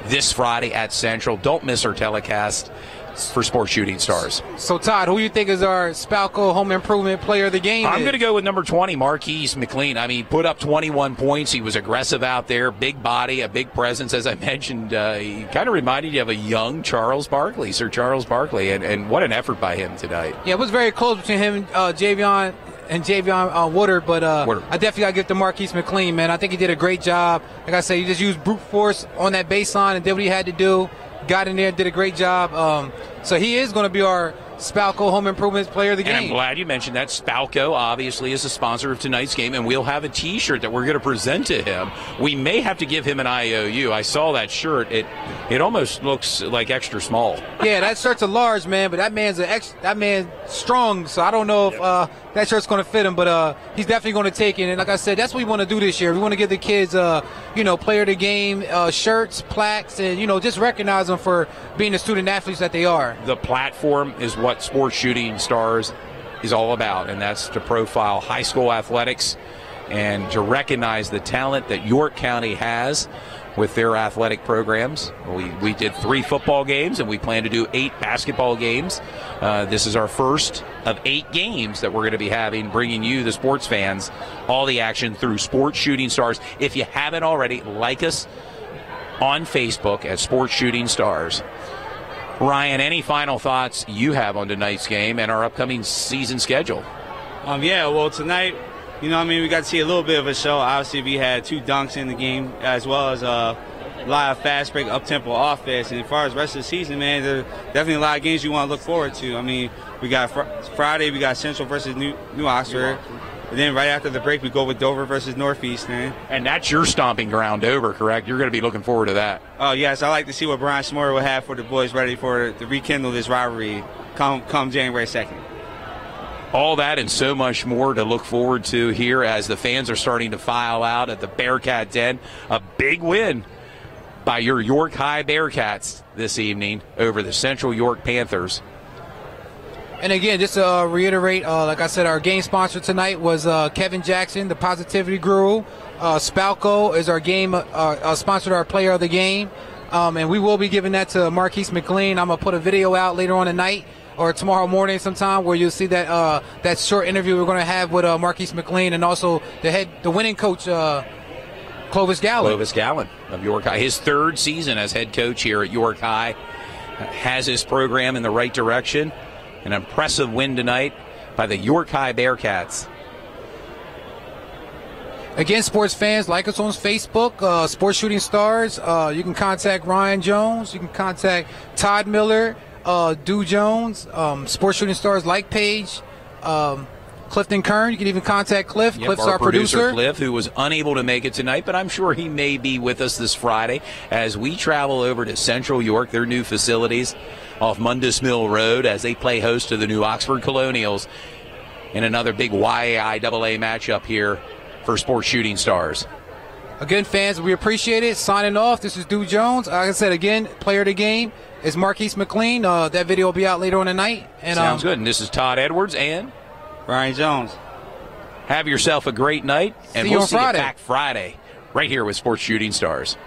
this Friday at Central. Don't miss our telecast for Sports Shooting Stars. So, Todd, who do you think is our Spalco Home Improvement Player of the Game? I'm going to go with number 20, Marquise McLean. I mean, put up 21 points. He was aggressive out there, big body, a big presence. As I mentioned, he kind of reminded you of a young Charles Barkley, Sir Charles Barkley, and what an effort by him tonight. Yeah, it was very close between him and Javion Woodard, but I definitely got to give it to Marquise McLean, man. I think he did a great job. Like I said, he just used brute force on that baseline and did what he had to do. Got in there, did a great job. So he is going to be our Spalco Home Improvement Player of the Game. And I'm glad you mentioned that. Spalco obviously is the sponsor of tonight's game, and we'll have a T-shirt that we're going to present to him. We may have to give him an IOU. I saw that shirt. It almost looks like extra small. Yeah, that shirt's a large, man, but that man's strong, so I don't know if that shirt's going to fit him, but he's definitely going to take it. And like I said, that's what we want to do this year. We want to give the kids, Player of the Game shirts, plaques, and, just recognize them for being the student athletes that they are. The platform is what Sports Shooting Stars is all about, and that's to profile high school athletics and to recognize the talent that York County has with their athletic programs. We did 3 football games, and we plan to do 8 basketball games. This is our first of 8 games that we're going to be having, bringing you, the sports fans, all the action through Sports Shooting Stars. If you haven't already, like us on Facebook at Sports Shooting Stars. Ryan, any final thoughts you have on tonight's game and our upcoming season schedule? Well, tonight You know what I mean? We got to see a little bit of a show. Obviously, we had 2 dunks in the game, as well as a lot of fast break, up-tempo offense. And as far as the rest of the season, man, there are definitely a lot of games you want to look forward to. I mean, we got Friday, we got Central versus New Oxford. And then right after the break, we go with Dover versus Northeastern. And that's your stomping ground, Dover, correct? You're going to be looking forward to that. Oh, yes. I like to see what Brian Smoyer will have for the boys ready to rekindle this rivalry come January 2nd. All that and so much more to look forward to here as the fans are starting to file out at the Bearcat Den. A big win by your York High Bearcats this evening over the Central York Panthers. And again, just to reiterate, like I said, our game sponsor tonight was Kevin Jackson, the Positivity Guru. Spalco is our game sponsor, our player of the game. And we will be giving that to Marquise McLean. I'm going to put a video out later on tonight or tomorrow morning sometime where you'll see that that short interview we're going to have with Marquise McLean and also the winning coach, Clovis Gallen. Clovis Gallen of York High. His 3rd season as head coach here at York High has his program in the right direction. An impressive win tonight by the York High Bearcats. Again, sports fans, like us on Facebook, Sports Shooting Stars. You can contact Ryan Jones. You can contact Todd Miller, Dew Jones, Sports Shooting Stars like page. Clifton Kern, you can even contact Cliff. Yep, Cliff's our producer. Cliff, who was unable to make it tonight, but I'm sure he may be with us this Friday as we travel over to Central York, their new facilities off Mundus Mill Road, as they play host to the New Oxford Colonials in another big YAIAA matchup here for Sports Shooting Stars. Again, fans, we appreciate it. Signing off, this is Dew Jones. Like I said, again, player of the game is Marquise McLean. That video will be out later on tonight. And, sounds good. And this is Todd Edwards and Ryan Jones. Have yourself a great night, and we'll see you back Friday right here with Sports Shooting Stars.